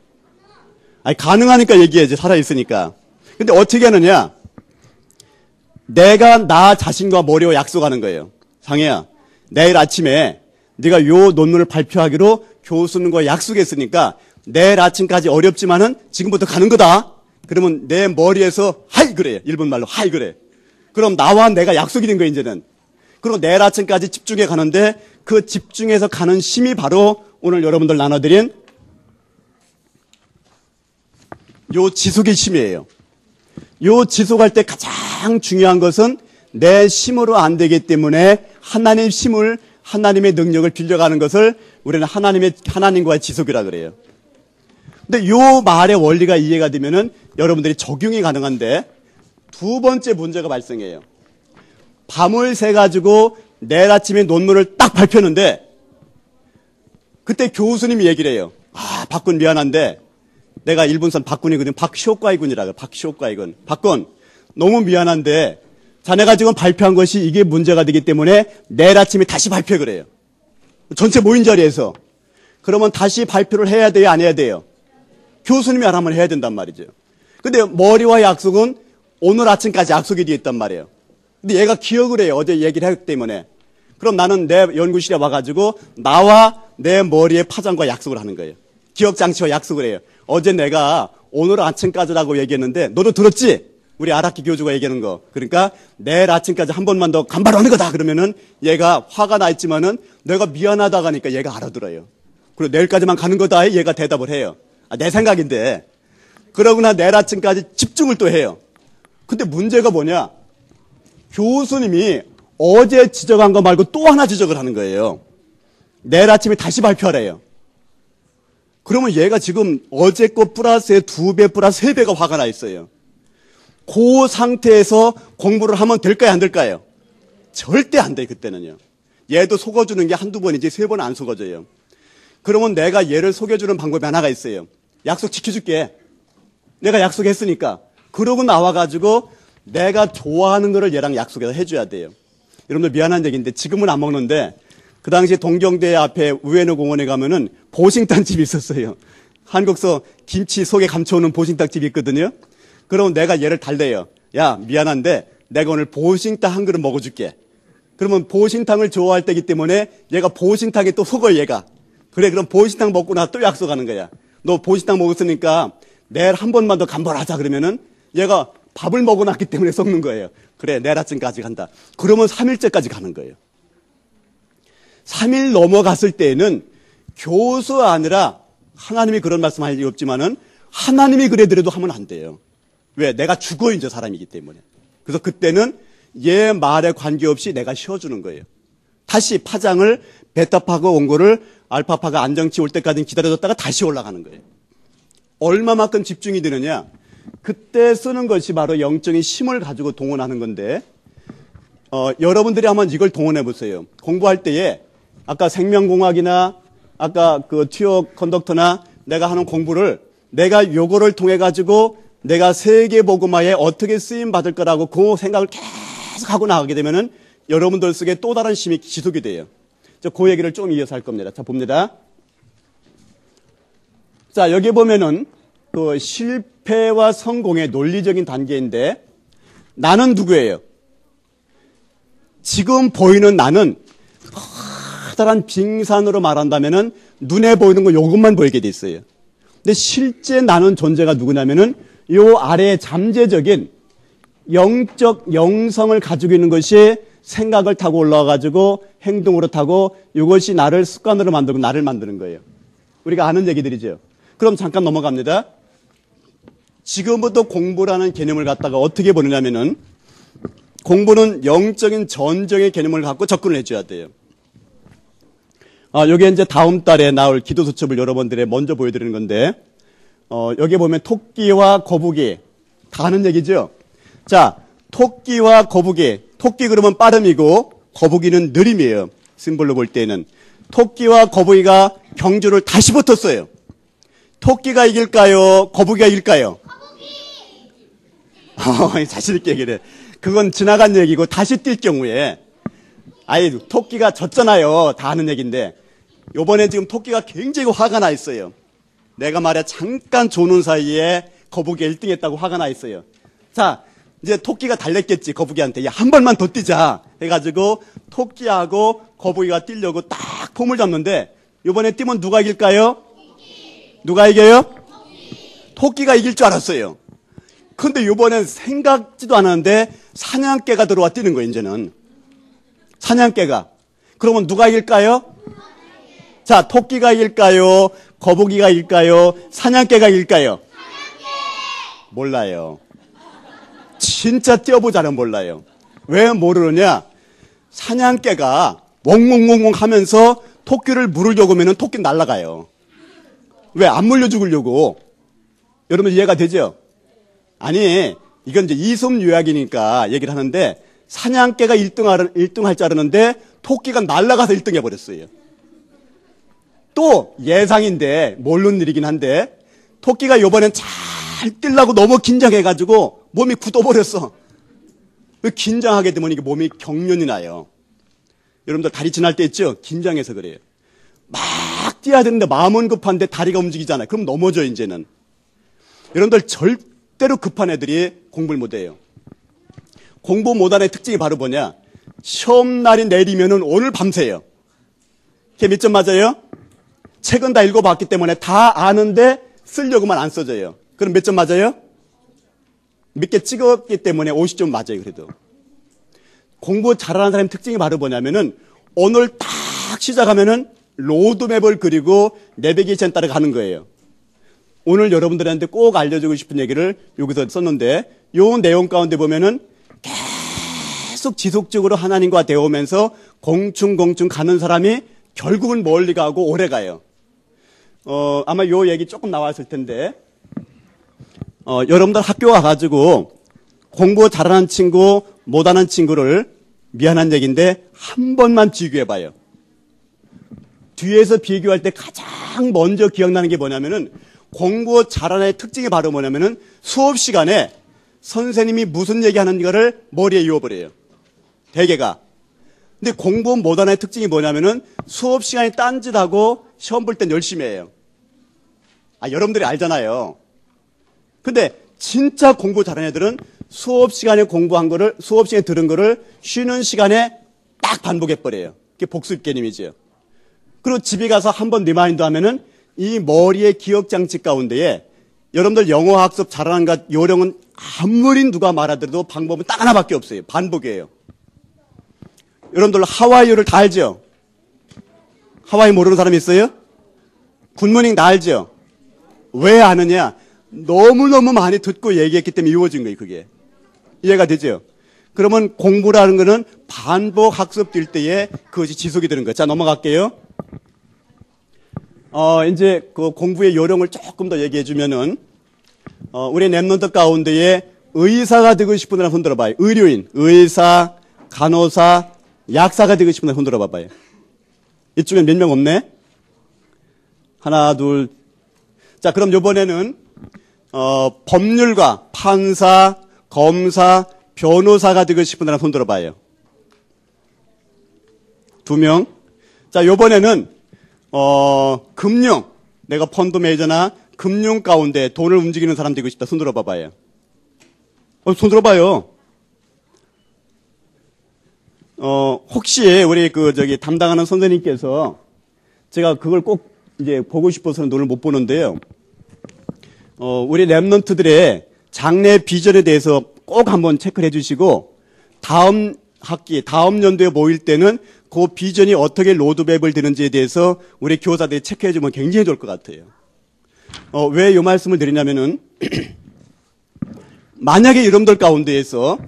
아니, 가능하니까 얘기해야지, 살아있으니까. 근데 어떻게 하느냐? 내가 나 자신과 머리와 약속하는 거예요. 상혜야, 내일 아침에 네가 요 논문을 발표하기로 교수님과 약속했으니까 내일 아침까지 어렵지만은 지금부터 가는 거다. 그러면 내 머리에서 하이 그래. 일본 말로 하이 그래. 그럼 나와 내가 약속이 된 거예요, 이제는. 그리고 내일 아침까지 집중해 가는데 그 집중해서 가는 힘이 바로 오늘 여러분들 나눠드린 요 지속의 힘이에요. 요 지속할 때 가장 중요한 것은 내 힘으로 안 되기 때문에 하나님의 힘을, 하나님의 능력을 빌려가는 것을 우리는 하나님과의 지속이라 그래요. 근데 요 말의 원리가 이해가 되면은 여러분들이 적용이 가능한데 두 번째 문제가 발생해요. 밤을 새가지고 내일 아침에 논문을 딱 발표하는데 그때 교수님이 얘기를 해요. 아, 박군 미안한데 내가 일본산 박군이거든. 박쇼과이군이라 그래. 박쇼과이군. 박군, 너무 미안한데 자네가 지금 발표한 것이 이게 문제가 되기 때문에 내일 아침에 다시 발표 그래요. 전체 모인 자리에서. 그러면 다시 발표를 해야 돼요? 안 해야 돼요? 교수님이 하라면 해야 된단 말이죠. 근데 머리와 약속은 오늘 아침까지 약속이 되어 있단 말이에요. 근데 얘가 기억을 해요. 어제 얘기를 했기 때문에. 그럼 나는 내 연구실에 와가지고 나와 내 머리의 파장과 약속을 하는 거예요. 기억장치와 약속을 해요. 어제 내가 오늘 아침까지라고 얘기했는데 너도 들었지? 우리 아라키 교주가 얘기하는 거. 그러니까 내일 아침까지 한 번만 더 간발하는 거다. 그러면은 얘가 화가 나 있지만은 내가 미안하다고 하니까 얘가 알아들어요. 그리고 내일까지만 가는 거다. 얘가 대답을 해요. 아, 내 생각인데. 그러구나 내일 아침까지 집중을 또 해요. 근데 문제가 뭐냐? 교수님이 어제 지적한 거 말고 또 하나 지적을 하는 거예요. 내일 아침에 다시 발표하래요. 그러면 얘가 지금 어제 거 플러스에 2배 플러스 3배가 화가 나 있어요. 그 상태에서 공부를 하면 될까요? 안 될까요? 절대 안 돼요, 그때는요. 얘도 속아주는 게 한두 번이지 3번 안 속아줘요. 그러면 내가 얘를 속여주는 방법이 하나가 있어요. 약속 지켜줄게. 내가 약속했으니까. 그러고 나와가지고 내가 좋아하는 거를 얘랑 약속해서 해줘야 돼요. 여러분들 미안한 얘기인데 지금은 안 먹는데 그 당시 동경대 앞에 우에노 공원에 가면은 보신탕집이 있었어요. 한국서 김치 속에 감춰오는 보신탕집이 있거든요. 그럼 내가 얘를 달래요. 야, 미안한데 내가 오늘 보신탕 한 그릇 먹어줄게. 그러면 보신탕을 좋아할 때이기 때문에 얘가 보신탕에 또 속어요, 얘가. 그래, 그럼 보신탕 먹고 나서 또 약속하는 거야. 너 보신탕 먹었으니까 내일 한 번만 더 간발하자 그러면은 얘가 밥을 먹어놨기 때문에 썩는 거예요. 그래, 내일 아침까지 간다. 그러면 3일째까지 가는 거예요. 3일 넘어갔을 때에는 교수하느라 하나님이 그런 말씀할 리 없지만은 하나님이 그래더라도 하면 안 돼요. 왜? 내가 죽어 이제 사람이기 때문에. 그래서 그때는 얘 말에 관계없이 내가 쉬어주는 거예요. 다시 파장을 베타파가 온 거를 알파파가 안정치 올 때까지 기다려줬다가 다시 올라가는 거예요. 얼마만큼 집중이 되느냐? 그때 쓰는 것이 바로 영적인 힘을 가지고 동원하는 건데, 여러분들이 한번 이걸 동원해 보세요. 공부할 때에 아까 생명공학이나 아까 그 튜어 컨덕터나 내가 하는 공부를 내가 요거를 통해 가지고 내가 세계복음화에 어떻게 쓰임 받을 거라고 그 생각을 계속 하고 나가게 되면은 여러분들 속에 또 다른 힘이 지속이 돼요. 그 얘기를 좀 이어서 할 겁니다. 자, 봅니다. 자, 여기 보면은 그 실패와 성공의 논리적인 단계인데 나는 누구예요? 지금 보이는 나는 커다란 빙산으로 말한다면은 눈에 보이는 거 요것만 보이게 돼 있어요. 근데 실제 나는 존재가 누구냐면은 요 아래에 잠재적인 영적 영성을 가지고 있는 것이 생각을 타고 올라와가지고 행동으로 타고 이것이 나를 습관으로 만들고 나를 만드는 거예요. 우리가 아는 얘기들이죠. 그럼 잠깐 넘어갑니다. 지금부터 공부라는 개념을 갖다가 어떻게 보느냐면은 공부는 영적인 전쟁의 개념을 갖고 접근을 해줘야 돼요. 여기 이제 다음 달에 나올 기도 수첩을 여러분들에 먼저 보여드리는 건데, 여기 보면 토끼와 거북이 다 하는 얘기죠. 자, 토끼와 거북이. 토끼 그러면 빠름이고 거북이는 느림이에요. 심볼로 볼 때는. 토끼와 거북이가 경주를 다시 붙었어요. 토끼가 이길까요? 거북이가 이길까요? 거북이! 자신있게 얘기를 해. 그건 지나간 얘기고 다시 뛸 경우에 토끼가 졌잖아요. 다 하는 얘기인데 요번에 지금 토끼가 굉장히 화가 나 있어요. 내가 말이야 잠깐 조는 사이에 거북이가 1등 했다고 화가 나 있어요. 자, 이제 토끼가 달랬겠지. 거북이한테. 야, 한 번만 더 뛰자 해가지고 토끼하고 거북이가 뛰려고 딱 폼을 잡는데 요번에 뛰면 누가 이길까요? 누가 이겨요? 토끼가 이길 줄 알았어요. 근데 요번엔 생각지도 않았는데 사냥개가 들어와 뛰는 거예요. 이제는 사냥개가. 그러면 누가 이길까요? 자, 토끼가 이길까요? 거북이가 이길까요? 사냥개가 이길까요? 몰라요. 진짜 뛰어보자는 몰라요. 왜 모르느냐? 사냥개가 웡웡웡웡 하면서 토끼를 물으려고 하면 토끼는 날아가요. 왜? 안 물려 죽으려고. 여러분 이해가 되죠? 아니, 이건 이제 이솝 요약이니까 얘기를 하는데 사냥개가 1등 할 줄 알았는데 토끼가 날아가서 1등 해버렸어요. 또 예상인데 모르는 일이긴 한데 토끼가 요번엔 잘 뛰려고 너무 긴장해가지고 몸이 굳어버렸어. 긴장하게 되면 이게 몸이 경련이 나요. 여러분들 다리 지날 때 있죠? 긴장해서 그래요. 막 뛰어야 되는데 마음은 급한데 다리가 움직이잖아요. 그럼 넘어져 이제는. 여러분들 절대로 급한 애들이 공부를 못해요. 공부 못하는 특징이 바로 뭐냐? 시험날이 내리면은 오늘 밤새요. 그게 몇 점 맞아요? 책은 다 읽어봤기 때문에 다 아는데 쓰려고만 안 써져요. 그럼 몇 점 맞아요? 몇 개 찍었기 때문에 50점 맞아요. 그래도. 공부 잘하는 사람의 특징이 바로 뭐냐면은 오늘 딱 시작하면은 로드맵을 그리고 내비게이션 따라 가는 거예요. 오늘 여러분들한테 꼭 알려주고 싶은 얘기를 여기서 썼는데 요 내용 가운데 보면은 계속 지속적으로 하나님과 대오면서 공충 가는 사람이 결국은 멀리 가고 오래 가요. 아마 요 얘기 조금 나왔을 텐데 여러분들 학교 와가지고 공부 잘하는 친구 못하는 친구를 미안한 얘기인데 한 번만 비교해봐요. 뒤에서 비교할 때 가장 먼저 기억나는 게 뭐냐면은 공부 잘하는 애의 특징이 바로 뭐냐면은 수업 시간에 선생님이 무슨 얘기하는 거를 머리에 이어버려요. 대개가. 근데 공부 못하는 애의 특징이 뭐냐면은 수업 시간에 딴짓하고 시험 볼 땐 열심히 해요. 여러분들이 알잖아요. 근데 진짜 공부 잘하는 애들은 수업 시간에 공부한 거를, 수업 시간에 들은 거를 쉬는 시간에 딱 반복해버려요. 그게 복습 개념이죠. 그리고 집에 가서 한번 리마인드 하면은 이 머리의 기억장치 가운데에 여러분들 영어 학습 잘하는 것 요령은 아무리 누가 말하더라도 방법은 딱 하나밖에 없어요. 반복이에요. 여러분들 하와이어를 다 알죠? 하와이 모르는 사람 있어요? 굿모닝 다 알죠? 왜 아느냐? 너무너무 많이 듣고 얘기했기 때문에 이루어진 거예요, 그게. 이해가 되죠? 그러면 공부라는 거는 반복 학습될 때에 그것이 지속이 되는 거예요. 자, 넘어갈게요. 이제 그 공부의 요령을 조금 더 얘기해 주면은, 우리 랩런트 가운데에 의사가 되고 싶은 사람 손 들어봐요. 의료인, 의사, 간호사, 약사가 되고 싶은 사람 손 들어봐봐요. 이쪽엔 몇 명 없네? 하나, 둘. 자, 그럼 요번에는, 법률가, 판사, 검사, 변호사가 되고 싶은 사람 손 들어봐요. 2명. 자, 요번에는, 금융. 내가 펀드 매니저나 금융 가운데 돈을 움직이는 사람 되고 싶다. 손 들어봐봐요. 손 들어봐요. 혹시 우리 담당하는 선생님께서 제가 그걸 꼭 이제 보고 싶어서는 눈을 못 보는데요. 우리 랩런트들의 장래 비전에 대해서 꼭 한번 체크를 해주시고 다음 학기, 다음 연도에 모일 때는 그 비전이 어떻게 로드맵을 드는지에 대해서 우리 교사들이 체크해주면 굉장히 좋을 것 같아요. 왜 이 말씀을 드리냐면은 만약에 여러분들 가운데에서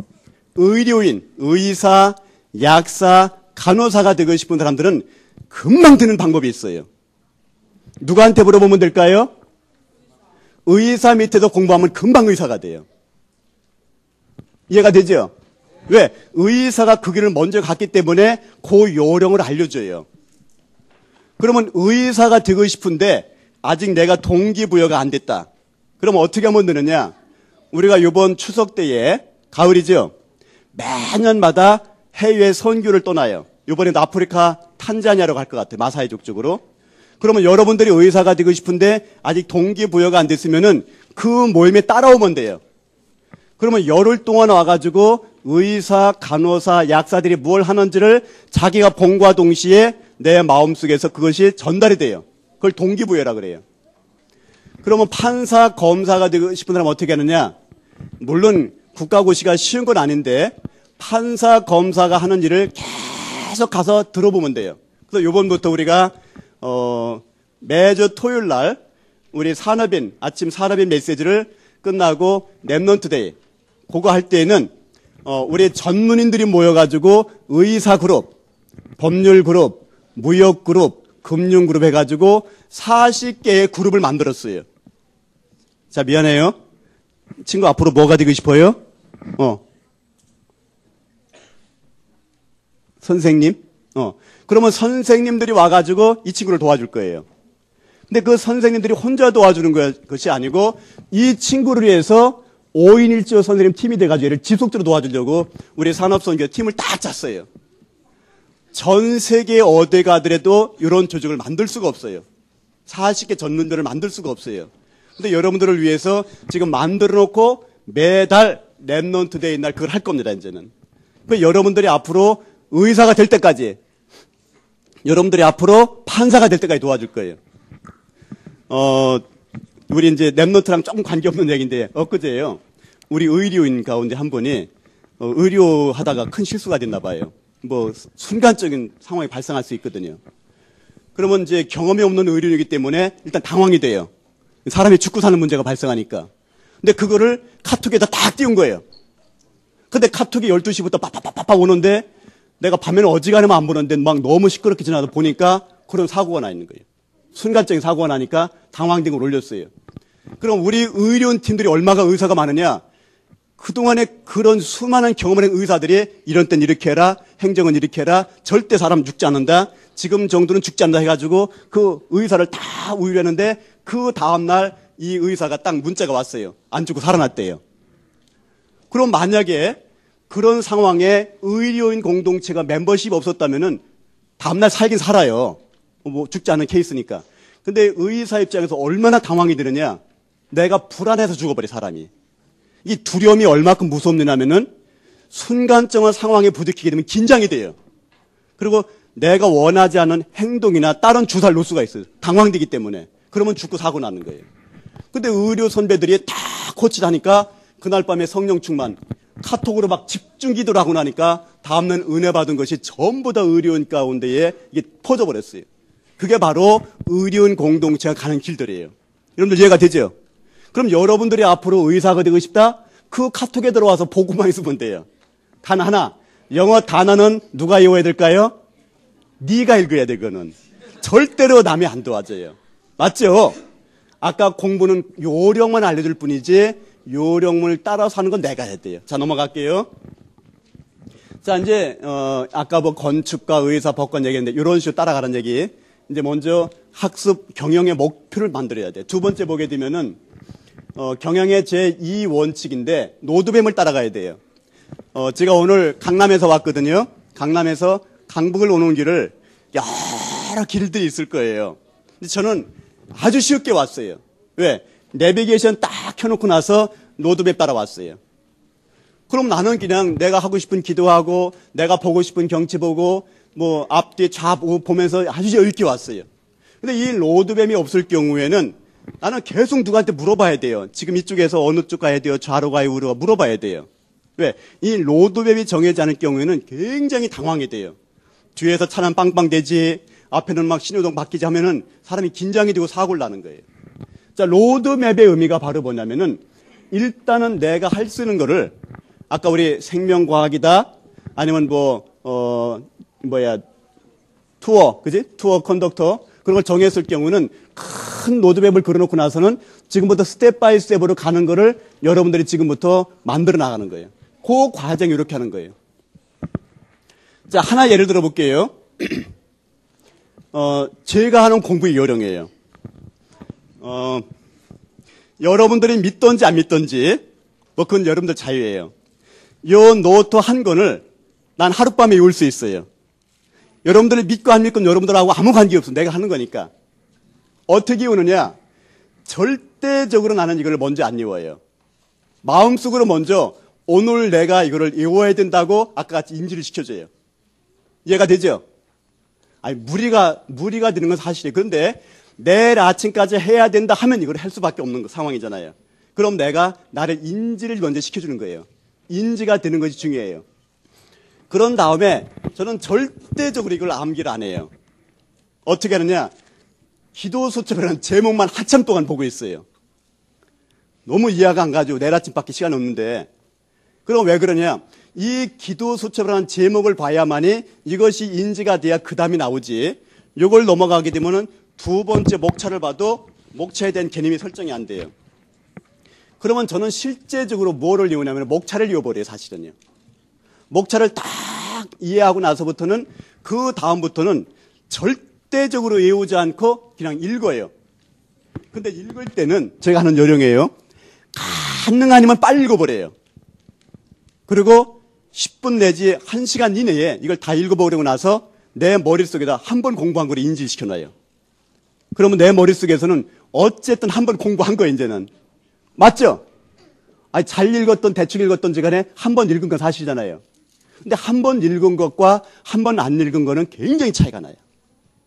의료인, 의사, 약사, 간호사가 되고 싶은 사람들은 금방 드는 방법이 있어요. 누구한테 물어보면 될까요? 의사 밑에서 공부하면 금방 의사가 돼요. 이해가 되죠? 왜? 의사가 그 길을 먼저 갔기 때문에 그 요령을 알려줘요. 그러면 의사가 되고 싶은데 아직 내가 동기부여가 안 됐다. 그러면 어떻게 하면 되느냐? 우리가 이번 추석 때에 가을이죠? 매년마다 해외 선교를 떠나요. 이번에도 아프리카 탄자니아로 갈 것 같아요. 마사이족 쪽으로. 그러면 여러분들이 의사가 되고 싶은데 아직 동기부여가 안 됐으면은 그 모임에 따라오면 돼요. 그러면 열흘 동안 와가지고 의사, 간호사, 약사들이 뭘 하는지를 자기가 본과 동시에 내 마음속에서 그것이 전달이 돼요. 그걸 동기부여라 그래요. 그러면 판사, 검사가 되고 싶은 사람은 어떻게 하느냐? 물론 국가고시가 쉬운 건 아닌데 판사, 검사가 하는 일을 계속 가서 들어보면 돼요. 그래서 요번부터 우리가 매주 토요일 날 우리 산업인, 아침 산업인 메시지를 끝나고 랩런트데이 그거 할 때에는 우리 전문인들이 모여가지고 의사 그룹, 법률 그룹, 무역 그룹, 금융 그룹 해가지고 40개의 그룹을 만들었어요. 자, 미안해요. 친구 앞으로 뭐가 되고 싶어요? 선생님? 그러면 선생님들이 와가지고 이 친구를 도와줄 거예요. 근데 그 선생님들이 혼자 도와주는 것이 아니고 이 친구를 위해서 5인 1조 선생님 팀이 돼가지고 얘를 지속적으로 도와주려고 우리 산업선교 팀을 딱 짰어요. 전 세계 어디 가더라도 이런 조직을 만들 수가 없어요. 40개 전문들을 만들 수가 없어요. 근데 여러분들을 위해서 지금 만들어 놓고 매달 랩런트데이 날 그걸 할 겁니다, 이제는. 그 여러분들이 앞으로 의사가 될 때까지, 여러분들이 앞으로 판사가 될 때까지 도와줄 거예요. 우리 이제 랩런트랑 조금 관계없는 얘기인데, 엊그제요. 우리 의료인 가운데 한 분이, 의료하다가 큰 실수가 됐나 봐요. 뭐, 순간적인 상황이 발생할 수 있거든요. 그러면 이제 경험이 없는 의료인이기 때문에 일단 당황이 돼요. 사람이 죽고 사는 문제가 발생하니까. 근데 그거를 카톡에다 딱 띄운 거예요. 근데 카톡이 12시부터 빠빠빠빠 오는데 내가 밤에는 어지간하면 안 보는데 막 너무 시끄럽게 지나서 보니까 그런 사고가 나 있는 거예요. 순간적인 사고가 나니까 당황된 걸 올렸어요. 그럼 우리 의료인 팀들이 얼마가 의사가 많으냐? 그동안에 그런 수많은 경험을 한 의사들이 이런 땐 이렇게 해라, 행정은 이렇게 해라, 절대 사람 죽지 않는다, 지금 정도는 죽지 않는다 해가지고 그 의사를 다 우유했는데 그 다음날 이 의사가 딱 문자가 왔어요. 안 죽고 살아났대요. 그럼 만약에 그런 상황에 의료인 공동체가 멤버십이 없었다면은 다음날 살긴 살아요. 뭐 죽지 않은 케이스니까. 근데 의사 입장에서 얼마나 당황이 되느냐? 내가 불안해서 죽어버려, 사람이. 이 두려움이 얼마큼 무섭느냐면은 순간적인 상황에 부딪히게 되면 긴장이 돼요. 그리고 내가 원하지 않은 행동이나 다른 주사를 놓을 수가 있어요. 당황되기 때문에. 그러면 죽고 사고 나는 거예요. 근데 의료 선배들이 다 코치하니까 그날 밤에 성령 충만, 카톡으로 막 집중 기도를 하고 나니까 다음날 은혜 받은 것이 전부 다 의료인 가운데에 이게 퍼져버렸어요. 그게 바로 의료인 공동체가 가는 길들이에요. 여러분들 이해가 되죠? 그럼 여러분들이 앞으로 의사가 되고 싶다? 그 카톡에 들어와서 보고만 있으면 돼요. 단 하나, 영어 단어는 누가 외워야 될까요? 네가 읽어야 돼, 그거는. 절대로 남이 안 도와줘요. 맞죠? 아까 공부는 요령만 알려줄 뿐이지 요령을 따라서 하는 건 내가 해야 돼요. 자, 넘어갈게요. 자, 이제 아까 뭐 건축가, 의사, 법관 얘기했는데 이런 식으로 따라가는 얘기. 이제 먼저 학습 경영의 목표를 만들어야 돼. 두 번째 보게 되면은 경영의 제2 원칙인데 노드뱀을 따라가야 돼요. 제가 오늘 강남에서 왔거든요. 강남에서 강북을 오는 길을 여러 길들이 있을 거예요. 근데 저는 아주 쉽게 왔어요. 왜? 내비게이션 딱 켜놓고 나서 노드맵 따라왔어요. 그럼 나는 그냥 내가 하고 싶은 기도하고 내가 보고 싶은 경치 보고 뭐 앞뒤 좌우 보면서 아주 여유있게 왔어요. 근데 이 로드맵이 없을 경우에는 나는 계속 누구한테 물어봐야 돼요. 지금 이쪽에서 어느 쪽 가야 돼요? 좌로 가요? 우로 가요? 물어봐야 돼요. 왜? 이 로드맵이 정해지 않을 경우에는 굉장히 당황이 돼요. 뒤에서 차는 빵빵대지 앞에는 막 신호등 바뀌지 하면은 사람이 긴장이 되고 사고를 나는 거예요. 자, 로드맵의 의미가 바로 뭐냐면은 일단은 내가 할 수 있는 거를 아까 우리 생명과학이다 아니면 투어, 그지? 투어 컨덕터 그런 걸 정했을 경우는 큰 로드맵을 그려놓고 나서는 지금부터 스텝 바이 스텝으로 가는 거를 여러분들이 지금부터 만들어 나가는 거예요. 그 과정이 이렇게 하는 거예요. 자, 하나 예를 들어 볼게요. 제가 하는 공부의 요령이에요. 여러분들이 믿던지 안 믿던지, 뭐 그건 여러분들 자유예요. 요 노트 한 권을 난 하룻밤에 외울 수 있어요. 여러분들이 믿고 안 믿고 여러분들하고 아무 관계없어. 내가 하는 거니까. 어떻게 외우느냐? 절대적으로 나는 이걸 먼저 안 외워요. 마음속으로 먼저 오늘 내가 이거를 외워야 된다고 아까 같이 인지를 시켜줘요. 이해가 되죠? 아니, 무리가 되는 건 사실이에요. 그런데 내일 아침까지 해야 된다 하면 이걸 할 수밖에 없는 상황이잖아요. 그럼 내가 나를 인지를 먼저 시켜주는 거예요. 인지가 되는 것이 중요해요. 그런 다음에 저는 절대적으로 이걸 암기를 안 해요. 어떻게 하느냐? 기도 수첩이라는 제목만 한참 동안 보고 있어요. 너무 이해가 안 가지고 내일 아침밖에 시간이 없는데. 그럼 왜 그러냐? 이 기도 수첩이라는 제목을 봐야만이 이것이 인지가 돼야 그 다음이 나오지. 이걸 넘어가게 되면은 두 번째 목차를 봐도 목차에 대한 개념이 설정이 안 돼요. 그러면 저는 실제적으로 뭐를 이용하냐면 목차를 이어버려요, 사실은요. 목차를 딱 이해하고 나서부터는 그 다음부터는 절대적으로 외우지 않고 그냥 읽어요. 근데 읽을 때는 제가 하는 요령이에요. 가능하면 빨리 읽어버려요. 그리고 10분 내지 1시간 이내에 이걸 다 읽어보려고 나서 내 머릿속에다 한 번 공부한 걸 인지시켜놔요. 그러면 내 머릿속에서는 어쨌든 한 번 공부한 거예요, 이제는. 맞죠? 아니, 잘 읽었던 대충 읽었던 시간에 한 번 읽은 건 사실이잖아요. 근데 한 번 읽은 것과 한 번 안 읽은 거는 굉장히 차이가 나요.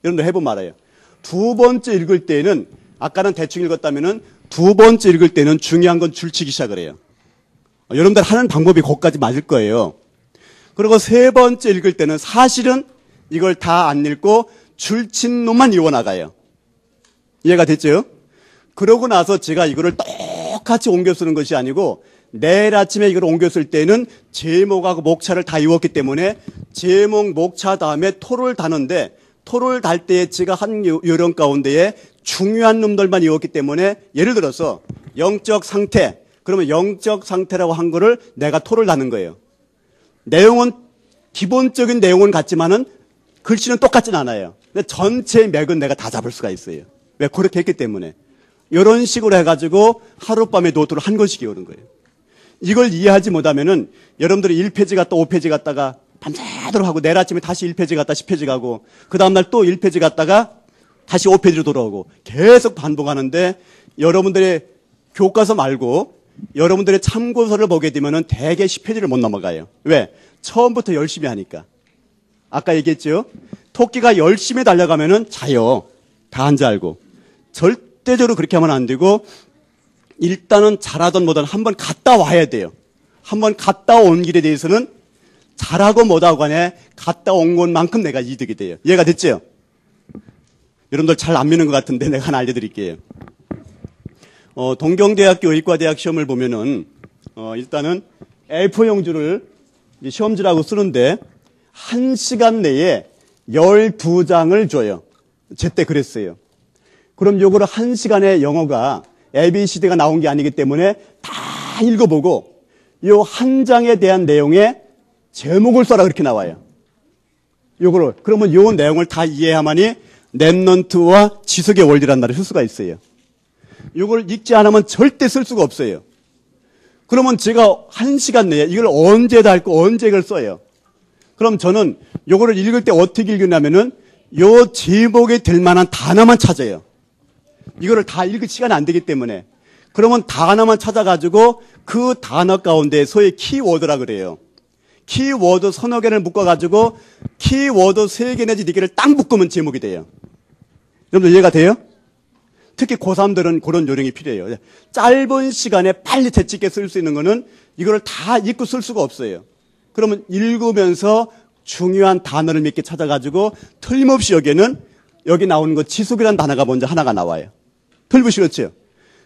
여러분들 해보면 알아요. 두 번째 읽을 때는 아까는 대충 읽었다면은 두 번째 읽을 때는 중요한 건 줄치기 시작을 해요. 여러분들 하는 방법이 거기까지 맞을 거예요. 그리고 세 번째 읽을 때는 사실은 이걸 다 안 읽고 줄친 놈만 이어나가요. 이해가 됐죠? 그러고 나서 제가 이거를 똑같이 옮겨 쓰는 것이 아니고 내일 아침에 이걸 옮겨 쓸 때는 제목하고 목차를 다 이었기 때문에 제목, 목차 다음에 토를 다는데 토를 달 때에 제가 한 요령 가운데에 중요한 놈들만 이었기 때문에 예를 들어서 영적 상태, 그러면 영적 상태라고 한 거를 내가 토를 다는 거예요. 내용은 기본적인 내용은 같지만은 글씨는 똑같진 않아요. 근데 전체 맥은 내가 다 잡을 수가 있어요. 왜? 그렇게 했기 때문에. 이런 식으로 해가지고 하룻밤에 노트를 한 권씩 외우는 거예요. 이걸 이해하지 못하면은 여러분들이 1페이지 갔다 5페이지 갔다가 밤새도록 하고 내일 아침에 다시 1페이지 갔다 10페이지 가고 그 다음날 또 1페이지 갔다가 다시 5페이지로 돌아오고 계속 반복하는데 여러분들의 교과서 말고 여러분들의 참고서를 보게 되면은 대개 10페이지를 못 넘어가요. 왜? 처음부터 열심히 하니까. 아까 얘기했죠? 토끼가 열심히 달려가면은 자요. 다 한 줄 알고. 절대적으로 그렇게 하면 안 되고, 일단은 잘하든 뭐든 한번 갔다 와야 돼요. 한번 갔다 온 길에 대해서는 잘하고 못하고 간에 갔다 온 것만큼 내가 이득이 돼요. 이해가 됐죠? 여러분들 잘 안 믿는 것 같은데 내가 하나 알려드릴게요. 동경대학교 의과대학 시험을 보면은, 일단은 A4용지를 시험지라고 쓰는데, 1시간 내에 12장을 줘요. 제때 그랬어요. 그럼 요거를 1시간에 영어가 ABCD가 나온 게 아니기 때문에 다 읽어보고, 요 한 장에 대한 내용에 제목을 써라 그렇게 나와요. 요거를. 그러면 요 내용을 다 이해하만이 랩넌트와 지속의 원리란 말을 쓸 수가 있어요. 요걸 읽지 않으면 절대 쓸 수가 없어요. 그러면 제가 1시간 내에 이걸 언제 다 읽고 언제 이걸 써요. 그럼 저는 요거를 읽을 때 어떻게 읽으냐면은 요 제목에 될 만한 단어만 찾아요. 이거를 다 읽을 시간이 안 되기 때문에. 그러면 단어만 찾아가지고 그 단어 가운데 소위 키워드라 그래요. 키워드 서너 개를 묶어가지고 키워드 3개 내지 4개를 딱 묶으면 제목이 돼요. 여러분들 이해가 돼요? 특히 고3들은 그런 요령이 필요해요. 짧은 시간에 빨리 재치 있게 쓸 수 있는 거는 이거를 다 읽고 쓸 수가 없어요. 그러면 읽으면서 중요한 단어를 몇 개 찾아가지고 틀림없이 여기 나오는 거 지속이라는 단어가 먼저 하나가 나와요. 틀림없이 그렇죠?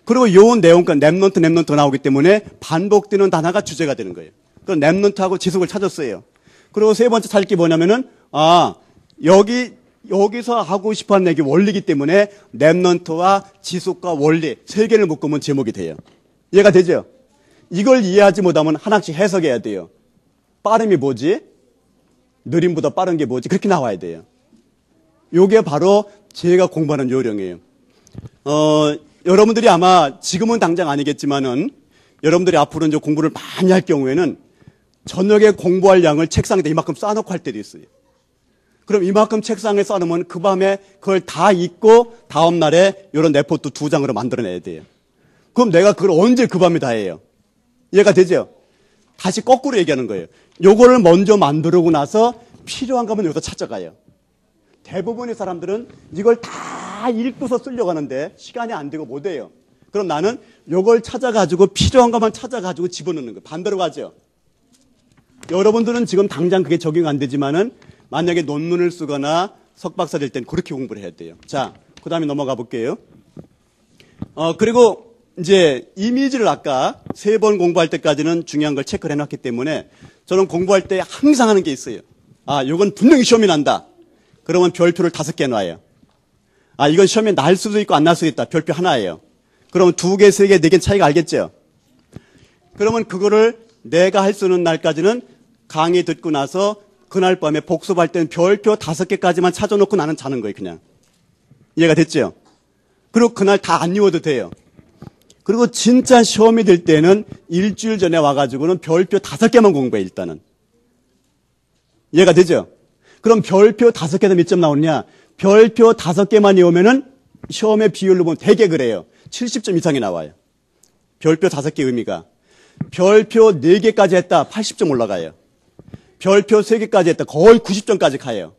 그리고 요 내용과 랩넌트 나오기 때문에 반복되는 단어가 주제가 되는 거예요. 그럼 랩넌트하고 지속을 찾았어요. 그리고 세 번째 찾을 게 뭐냐면은, 여기서 하고 싶어 하는 얘기 원리이기 때문에 랩넌트와 지속과 원리 3개를 묶으면 제목이 돼요. 이해가 되죠? 이걸 이해하지 못하면 하나씩 해석해야 돼요. 빠름이 뭐지? 느림보다 빠른 게 뭐지? 그렇게 나와야 돼요. 요게 바로 제가 공부하는 요령이에요. 여러분들이 아마 지금은 당장 아니겠지만은 여러분들이 앞으로 이제 공부를 많이 할 경우에는 저녁에 공부할 양을 책상에다 이만큼 쌓아놓고 할 때도 있어요. 그럼 이만큼 책상에 쌓아놓으면 그 밤에 그걸 다 읽고 다음날에 이런 레포트 2장으로 만들어내야 돼요. 그럼 내가 그걸 언제 그 밤에 다 해요? 이해가 되죠? 다시 거꾸로 얘기하는 거예요. 요거를 먼저 만들고 나서 필요한 거면 여기서 찾아가요. 대부분의 사람들은 이걸 다 읽고서 쓰려고 하는데 시간이 안 되고 못 해요. 그럼 나는 요걸 찾아가지고 필요한 것만 찾아가지고 집어넣는 거예요. 반대로 가죠. 여러분들은 지금 당장 그게 적용 안 되지만은 만약에 논문을 쓰거나 석박사 될 땐 그렇게 공부를 해야 돼요. 자, 그 다음에 넘어가 볼게요. 그리고 이제 이미지를 아까 3번 공부할 때까지는 중요한 걸 체크를 해놨기 때문에 저는 공부할 때 항상 하는 게 있어요. 요건 분명히 시험이 난다. 그러면 별표를 5개 놔요. 이건 시험에 날 수도 있고 안 날 수도 있다. 별표 하나예요. 그러면 2개, 3개, 4개 차이가 알겠죠? 그러면 그거를 내가 할 수 있는 날까지는 강의 듣고 나서 그날 밤에 복습할 때는 별표 5개까지만 찾아놓고 나는 자는 거예요, 그냥. 이해가 됐죠? 그리고 그날 다 안 이워도 돼요. 그리고 진짜 시험이 될 때는 일주일 전에 와가지고는 별표 5개만 공부해, 일단은. 이해가 되죠? 그럼 별표 5개에서 몇 점 나오느냐? 별표 5개만 이오면은 시험의 비율로 보면 되게 그래요. 70점 이상이 나와요. 별표 5개 의미가. 별표 4개까지 했다. 80점 올라가요. 별표 3개까지 했다. 거의 90점까지 가요.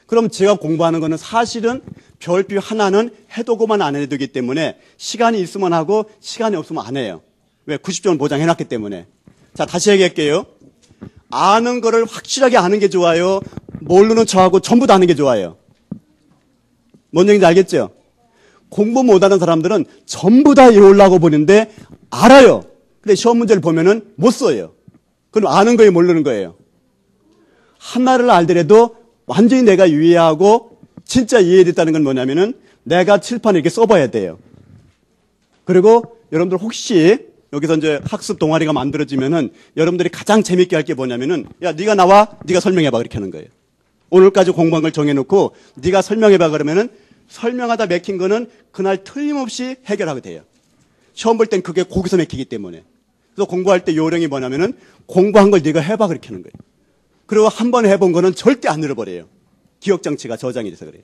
그럼 제가 공부하는 거는 사실은 별표 하나는 해두고만 안 해도 되기 때문에 시간이 있으면 하고 시간이 없으면 안 해요. 왜? 90점을 보장해놨기 때문에. 자, 다시 얘기할게요. 아는 거를 확실하게 아는 게 좋아요? 모르는 척하고 전부 다 아는 게 좋아요? 뭔 얘기인지 알겠죠? 공부 못하는 사람들은 전부 다 외우려고 보는데 알아요. 근데 시험 문제를 보면은 못 써요. 그럼 아는 거예요, 모르는 거예요? 하나를 알더라도 완전히 내가 이해하고 진짜 이해됐다는 건 뭐냐면은 내가 칠판에 이렇게 써봐야 돼요. 그리고 여러분들 혹시 여기서 이제 학습 동아리가 만들어지면은 여러분들이 가장 재밌게 할 게 뭐냐면은 야, 네가 나와, 네가 설명해봐 그렇게 하는 거예요. 오늘까지 공부한 걸 정해놓고 네가 설명해봐 그러면은 설명하다 맥힌 거는 그날 틀림없이 해결하게 돼요. 시험 볼 땐 그게 거기서 맥히기 때문에. 그래서 공부할 때 요령이 뭐냐면은 공부한 걸 네가 해봐 그렇게 하는 거예요. 그리고 한 번 해본 거는 절대 안 잃어버려요. 기억장치가 저장이 돼서 그래요.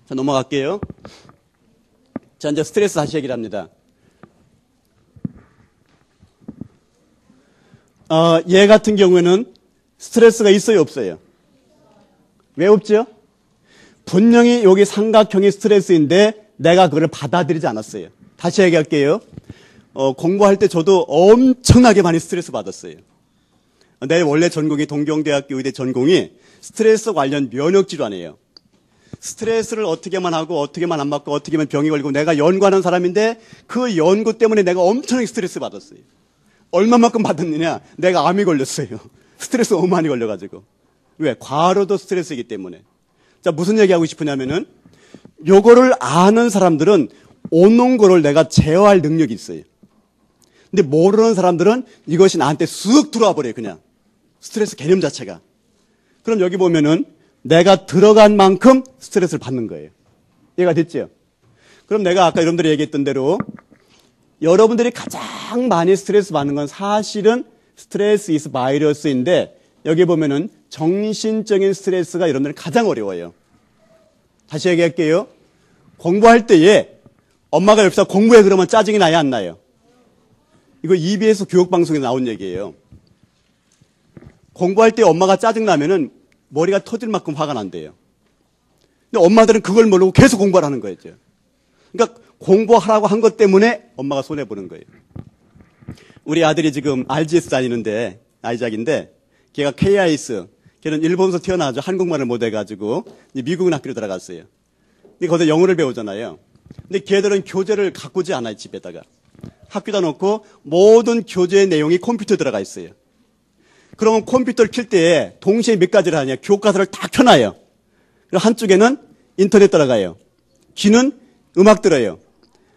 자, 넘어갈게요. 자, 이제 스트레스 다시 얘기를 합니다. 얘 같은 경우에는 스트레스가 있어요, 없어요? 왜 없죠? 분명히 여기 삼각형이 스트레스인데 내가 그걸 받아들이지 않았어요. 다시 얘기할게요. 공부할 때 저도 엄청나게 많이 스트레스 받았어요. 내 원래 전공이 동경대학교 의대 전공이 스트레스 관련 면역 질환이에요. 스트레스를 어떻게만 하고 어떻게만 안 받고 어떻게만 병이 걸리고 내가 연구하는 사람인데 그 연구 때문에 내가 엄청나게 스트레스 받았어요. 얼마만큼 받았느냐? 내가 암이 걸렸어요. 스트레스 너무 많이 걸려가지고. 왜? 과로도 스트레스이기 때문에. 자, 무슨 얘기하고 싶으냐면은 요거를 아는 사람들은 오는 거를 내가 제어할 능력이 있어요. 근데 모르는 사람들은 이것이 나한테 쑥 들어와 버려요, 그냥. 스트레스 개념 자체가. 그럼 여기 보면은 내가 들어간 만큼 스트레스를 받는 거예요. 이해가 됐죠? 그럼 내가 아까 여러분들이 얘기했던 대로 여러분들이 가장 많이 스트레스 받는 건 사실은 스트레스 이스 바이러스인데 여기 보면은 정신적인 스트레스가 여러분들이 가장 어려워요. 다시 얘기할게요. 공부할 때에 엄마가 옆에서 공부해 그러면 짜증이 나야 안 나요? 이거 EBS 교육방송에서 나온 얘기예요. 공부할 때 엄마가 짜증나면은 머리가 터질 만큼 화가 난대요. 근데 엄마들은 그걸 모르고 계속 공부를 하는 거였죠. 그러니까 공부하라고 한 것 때문에 엄마가 손해보는 거예요. 우리 아들이 지금 RGS 다니는데, 아이작인데, 걔가 KIS, 걔는 일본에서 태어나서 한국말을 못해가지고 미국 학교로 들어갔어요. 근데 거기서 영어를 배우잖아요. 근데 걔들은 교재를 가꾸지 않아요, 집에다가. 학교다 놓고 모든 교재의 내용이 컴퓨터에 들어가 있어요. 그러면 컴퓨터를 킬 때 동시에 몇 가지를 하냐? 교과서를 다 켜놔요. 그리고 한쪽에는 인터넷 들어가요. 귀는 음악 들어요.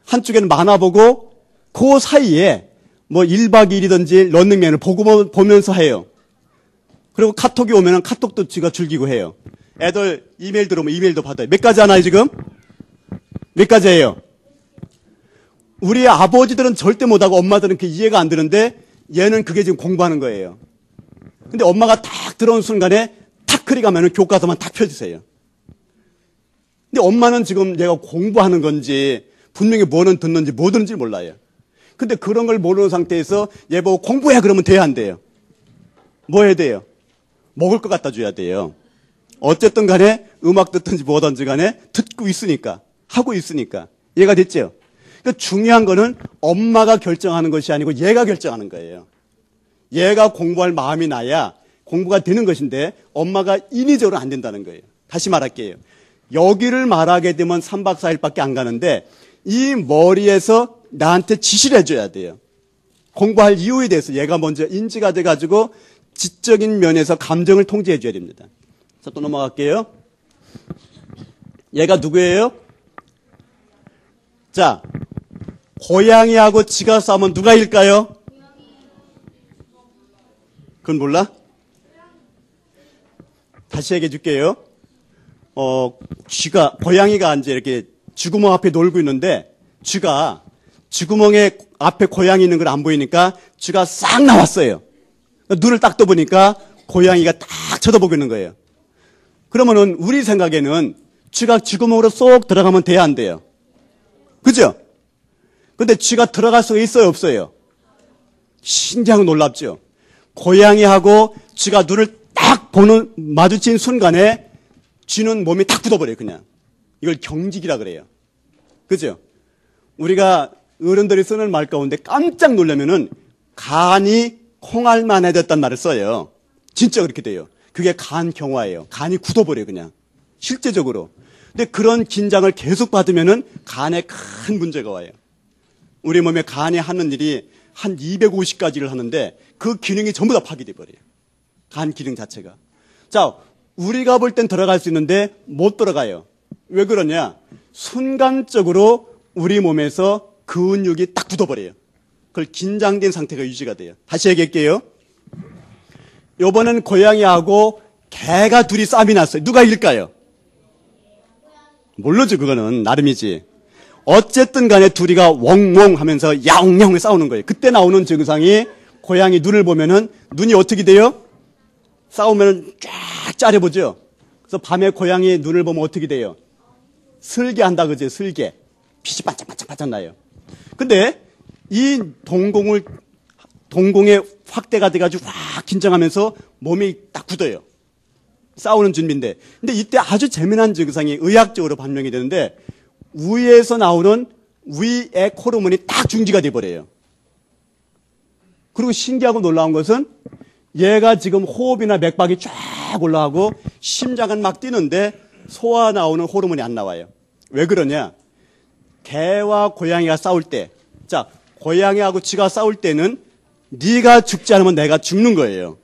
한쪽에는 만화 보고 그 사이에 뭐 1박 2일이든지 런닝맨을 보면서 해요. 그리고 카톡이 오면은 카톡도 지가 즐기고 해요. 애들 이메일 들어오면 이메일도 받아요. 몇 가지 하나요, 지금? 몇 가지 해요? 우리 아버지들은 절대 못하고 엄마들은 그게 이해가 안 되는데 얘는 그게 지금 공부하는 거예요. 근데 엄마가 딱 들어온 순간에 탁 클릭하면은 교과서만 탁 펴주세요. 근데 엄마는 지금 얘가 공부하는 건지 분명히 뭐는 듣는지 뭐 듣는지 몰라요. 근데 그런 걸 모르는 상태에서 얘 보고 공부해 그러면 돼야 안 돼요? 뭐 해야 돼요? 먹을 거 갖다 줘야 돼요. 어쨌든 간에 음악 듣든지 뭐든지 간에 듣고 있으니까 하고 있으니까 이해가 됐죠? 그러니까 중요한 거는 엄마가 결정하는 것이 아니고 얘가 결정하는 거예요. 얘가 공부할 마음이 나야 공부가 되는 것인데 엄마가 인위적으로 안 된다는 거예요. 다시 말할게요. 여기를 말하게 되면 3박 4일밖에 안 가는데 이 머리에서 나한테 지시를 해줘야 돼요. 공부할 이유에 대해서 얘가 먼저 인지가 돼가지고 지적인 면에서 감정을 통제해줘야 됩니다. 자, 또 넘어갈게요. 얘가 누구예요? 자, 고양이하고 쥐가 싸우면 누가 이길까요? 그건 몰라? 다시 얘기해 줄게요. 고양이가 이제 이렇게 쥐구멍 앞에 놀고 있는데, 쥐가 쥐구멍에 앞에 고양이 있는 걸 안 보이니까 쥐가 싹 나왔어요. 눈을 딱 떠보니까 고양이가 딱 쳐다보고 있는 거예요. 그러면은 우리 생각에는 쥐가 쥐구멍으로 쏙 들어가면 돼야 안 돼요? 그죠? 근데 쥐가 들어갈 수가 있어요, 없어요? 신기하고 놀랍죠? 고양이하고 쥐가 눈을 딱 마주친 순간에 쥐는 몸이 딱 굳어버려요, 그냥. 이걸 경직이라 그래요. 그죠? 우리가 어른들이 쓰는 말 가운데 깜짝 놀라면은 간이 콩알만해졌단 말을 써요. 진짜 그렇게 돼요. 그게 간 경화예요. 간이 굳어버려요, 그냥. 실제적으로. 근데 그런 긴장을 계속 받으면은 간에 큰 문제가 와요. 우리 몸에 간이 하는 일이 한 250가지를 하는데 그 기능이 전부 다 파괴돼 버려요. 간 기능 자체가. 자, 우리가 볼 땐 들어갈 수 있는데 못 들어가요. 왜 그러냐? 순간적으로 우리 몸에서 근육이 딱 굳어버려요. 그걸 긴장된 상태가 유지가 돼요. 다시 얘기할게요. 요번엔 고양이하고 개가 둘이 싸움이 났어요. 누가 이길까요? 모르죠, 그거는. 나름이지. 어쨌든 간에 둘이가 웡웡 하면서 야옹야옹 싸우는 거예요. 그때 나오는 증상이 고양이 눈을 보면은 눈이 어떻게 돼요? 싸우면 쫙 짜려보죠. 그래서 밤에 고양이 눈을 보면 어떻게 돼요? 슬개한다, 그죠? 슬개. 빛이 반짝반짝 나요. 근데 이 동공의 확대가 돼가지고 확 긴장하면서 몸이 딱 굳어요. 싸우는 준비인데. 근데 이때 아주 재미난 증상이 의학적으로 판명이 되는데 위에서 나오는 위액 호르몬이 딱 중지가 돼버려요. 그리고 신기하고 놀라운 것은 얘가 지금 호흡이나 맥박이 쫙 올라가고 심장은 막 뛰는데 소화 나오는 호르몬이 안 나와요. 왜 그러냐? 개와 고양이가 싸울 때, 자, 고양이하고 쥐가 싸울 때는 네가 죽지 않으면 내가 죽는 거예요.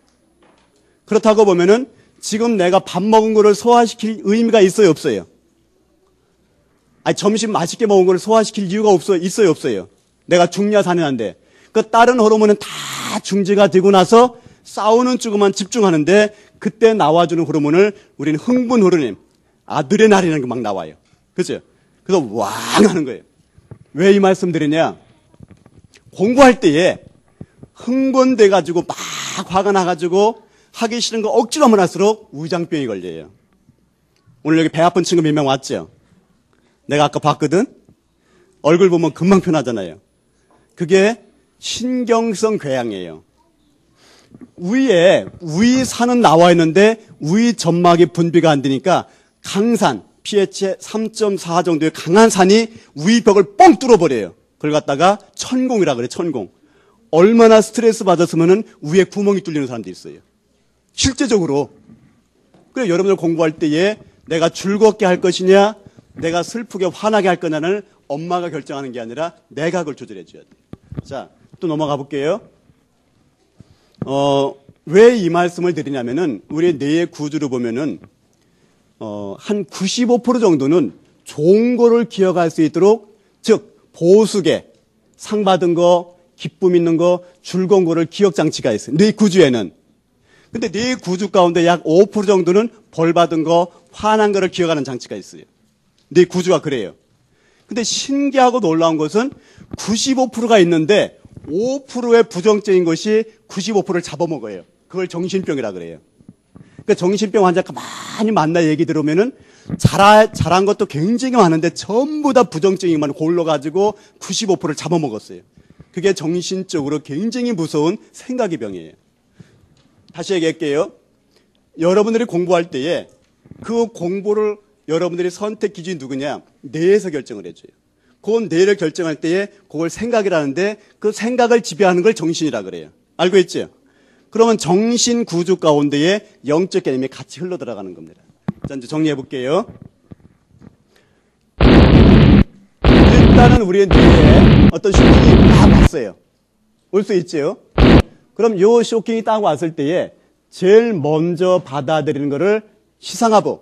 그렇다고 보면은 지금 내가 밥 먹은 거를 소화시킬 의미가 있어요, 없어요? 아니, 점심 맛있게 먹은 거를 소화시킬 이유가 있어요, 없어요? 내가 죽냐 사냐인데. 그 다른 호르몬은 다 중지가 되고 나서 싸우는 쪽에만 집중하는데 그때 나와주는 호르몬을 우리는 흥분 호르몬, 아드레날린이라는 게 막 나와요. 그죠? 그래서 왕 하는 거예요. 왜 이 말씀 드리냐? 공부할 때에 흥분돼가지고 막 화가 나가지고 하기 싫은 거 억지로 하면 할수록 우장병이 걸려요. 오늘 여기 배 아픈 친구 몇 명 왔죠? 내가 아까 봤거든? 얼굴 보면 금방 편하잖아요. 그게 신경성 궤양이에요. 위에 위산은 나와 있는데 위 점막이 분비가 안 되니까 강산, pH 3.4 정도의 강한 산이 위 벽을 뻥 뚫어버려요. 그걸 갖다가 천공이라 그래, 천공. 얼마나 스트레스 받았으면은 위에 구멍이 뚫리는 사람도 있어요. 실제적으로. 그래서 여러분들 공부할 때에 내가 즐겁게 할 것이냐, 내가 슬프게 화나게 할 거냐를 엄마가 결정하는 게 아니라 내가 그걸 조절해 줘야 돼. 자, 또 넘어가 볼게요. 왜 이 말씀을 드리냐면은 우리의 뇌의 구조를 보면은 한 95% 정도는 좋은 거를 기억할 수 있도록, 즉 보수계, 상 받은 거, 기쁨 있는 거, 즐거운 거를 기억 장치가 있어요. 뇌 구조에는. 근데 뇌 구조 가운데 약 5% 정도는 벌 받은 거, 화난 거를 기억하는 장치가 있어요. 뇌 구조가 그래요. 근데 신기하고 놀라운 것은 95%가 있는데 5%의 부정적인 것이 95%를 잡아먹어요. 그걸 정신병이라 그래요. 그러니까 정신병 환자 가만히 만나 얘기 들으면은 잘한 것도 굉장히 많은데 전부 다 부정적인 것만 골라가지고 95%를 잡아먹었어요. 그게 정신적으로 굉장히 무서운 생각의 병이에요. 다시 얘기할게요. 여러분들이 공부할 때에 그 공부를 여러분들이 선택 기준이 누구냐? 뇌에서 결정을 해줘요. 그건 뇌를 결정할 때에 그걸 생각이라는데 그 생각을 지배하는 걸 정신이라 그래요. 알고 있죠? 그러면 정신 구조 가운데에 영적 개념이 같이 흘러 들어가는 겁니다. 자, 이제 정리해 볼게요. 일단은 우리의 뇌에 어떤 쇼킹이 딱 왔어요. 올 수 있죠? 그럼 요 쇼킹이 딱 왔을 때에 제일 먼저 받아들이는 거를 시상하부,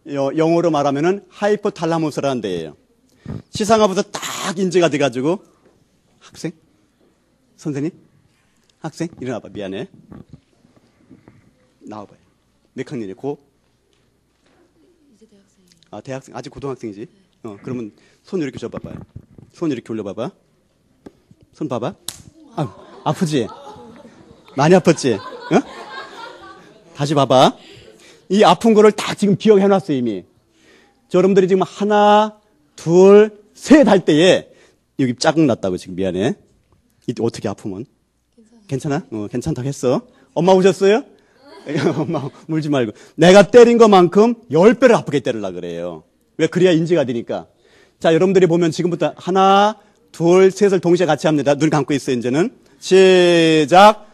영어로 말하면은 하이포탈라무스라는 데예요. 시상하부에서 딱 인지가 돼가지고 학생? 선생님? 학생? 일어나봐. 미안해. 나와봐요. 몇 학년이야? 고? 이제 대학생이에요. 아, 대학생. 아직 고등학생이지? 그러면 손 이렇게 줘봐봐요. 손 이렇게 올려봐봐. 손 봐봐. 아프지? 많이 아팠지? 어? 다시 봐봐. 이 아픈 거를 딱 지금 기억해놨어, 이미. 여러분들이 지금 하나, 둘, 셋 할 때에 여기 짜증 났다고 지금 미안해. 이때 어떻게 아프면? 괜찮아? 괜찮다고 했어. 엄마 오셨어요? 엄마 물지 말고. 내가 때린 것만큼 10배를 아프게 때리려고 그래요. 왜? 그래야 인지가 되니까. 자, 여러분들이 보면 지금부터 하나, 둘, 셋을 동시에 같이 합니다. 눈 감고 있어요, 이제는. 시작.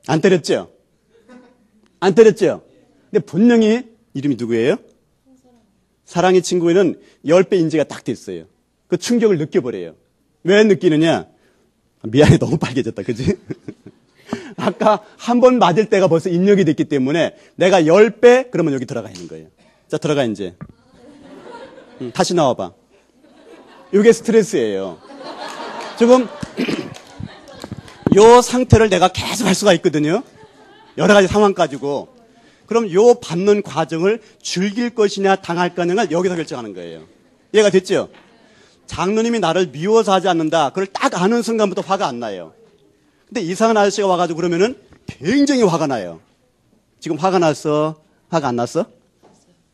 안 때렸죠? 안 때렸죠? 근데 분명히 이름이 누구예요? 사랑의 친구에는 10배 인지가 딱 됐어요. 그 충격을 느껴버려요. 왜 느끼느냐? 미안해, 너무 빨개졌다, 그지? 아까 한 번 맞을 때가 벌써 입력이 됐기 때문에 내가 10배, 그러면 여기 들어가 있는 거예요. 자, 들어가, 이제. 다시 나와봐. 이게 스트레스예요. 지금, 요 상태를 내가 계속 할 수가 있거든요. 여러 가지 상황 가지고. 그럼 요 받는 과정을 즐길 것이냐, 당할 거냐를 여기서 결정하는 거예요. 이해가 됐죠? 장로님이 나를 미워서 하지 않는다. 그걸 딱 아는 순간부터 화가 안 나요. 근데 이상한 아저씨가 와가지고 그러면은 굉장히 화가 나요. 지금 화가 났어? 화가 안 났어?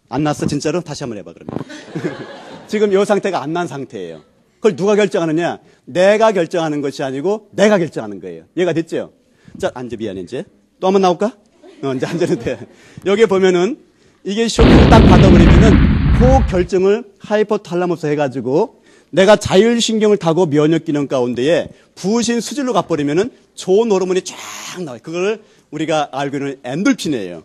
안 났어? 진짜로? 다시 한번 해봐, 그러면. 지금 이 상태가 안 난 상태예요. 그걸 누가 결정하느냐? 내가 결정하는 것이 아니고 내가 결정하는 거예요. 이해가 됐죠? 자, 앉아, 미안해, 이제. 또 한번 나올까? 이제 앉아도 돼. 여기 보면은, 이게 쇼크를 딱 받아버리면은, 그 결정을 하이포탈라무스 해가지고, 내가 자율신경을 타고 면역기능 가운데에 부신 수질로 가버리면은, 좋은 호르몬이 쫙 나와요. 그걸 우리가 알고 있는 엔돌핀이에요.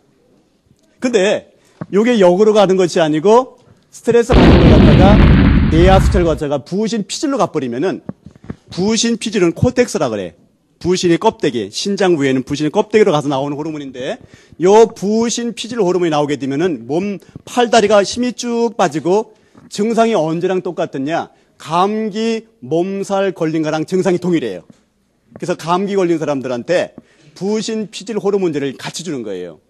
근데, 요게 역으로 가는 것이 아니고, 스트레스 받는 걸 갖다가, 내하수체를 갖다가 부신 피질로 가버리면은, 부신 피질은 코텍스라 그래. 부신의 껍데기, 신장 위에는 부신의 껍데기로 가서 나오는 호르몬인데, 요 부신 피질 호르몬이 나오게 되면은 몸 팔다리가 힘이 쭉 빠지고 증상이 언제랑 똑같았냐? 감기 몸살 걸린 거랑 증상이 동일해요. 그래서 감기 걸린 사람들한테 부신 피질 호르몬제를 같이 주는 거예요.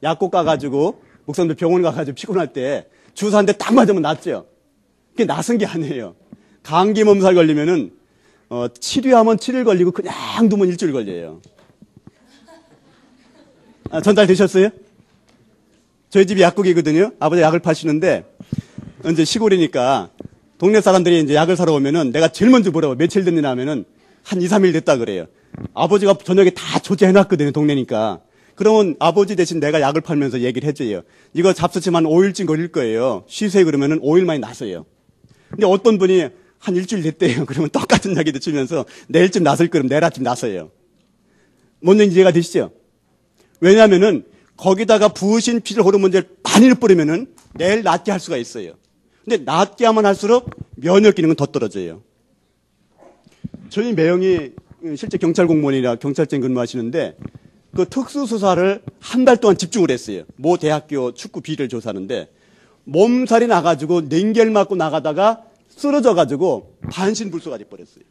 약국 가가지고 목사님들 병원 가가지고 피곤할 때 주사 한 대 딱 맞으면 낫죠. 그게 낫은 게 아니에요. 감기 몸살 걸리면은 치료하면 7일 걸리고 그냥 두면 일주일 걸려요. 전달되셨어요? 저희 집이 약국이거든요. 아버지 약을 파시는데 이제 시골이니까 동네 사람들이 이제 약을 사러 오면은 내가 제일 먼저 물어봐. 며칠 됐느냐 하면은 한 2, 3일 됐다 그래요. 아버지가 저녁에 다 조제해놨거든요. 동네니까. 그러면 아버지 대신 내가 약을 팔면서 얘기를 해줘요. 이거 잡수치면 5일쯤 걸릴 거예요. 쉬세요 그러면은 5일 만에 나서요. 근데 어떤 분이 한 일주일 됐대요. 그러면 똑같은 약이 주면서 내일쯤 나설 거면 내일 아침 나서요. 뭔지 이해가 되시죠? 왜냐하면은 거기다가 부신 피질 호르몬제를 많이 뿌리면은 내일 낫게 할 수가 있어요. 근데 낫게 하면 할수록 면역 기능은 더 떨어져요. 저희 매형이 실제 경찰 공무원이라 경찰청 근무하시는데 그 특수수사를 한 달 동안 집중을 했어요. 모 대학교 축구 비리를 조사하는데 몸살이 나가지고 냉겔 맞고 나가다가 쓰러져가지고 반신불수가 돼버렸어요.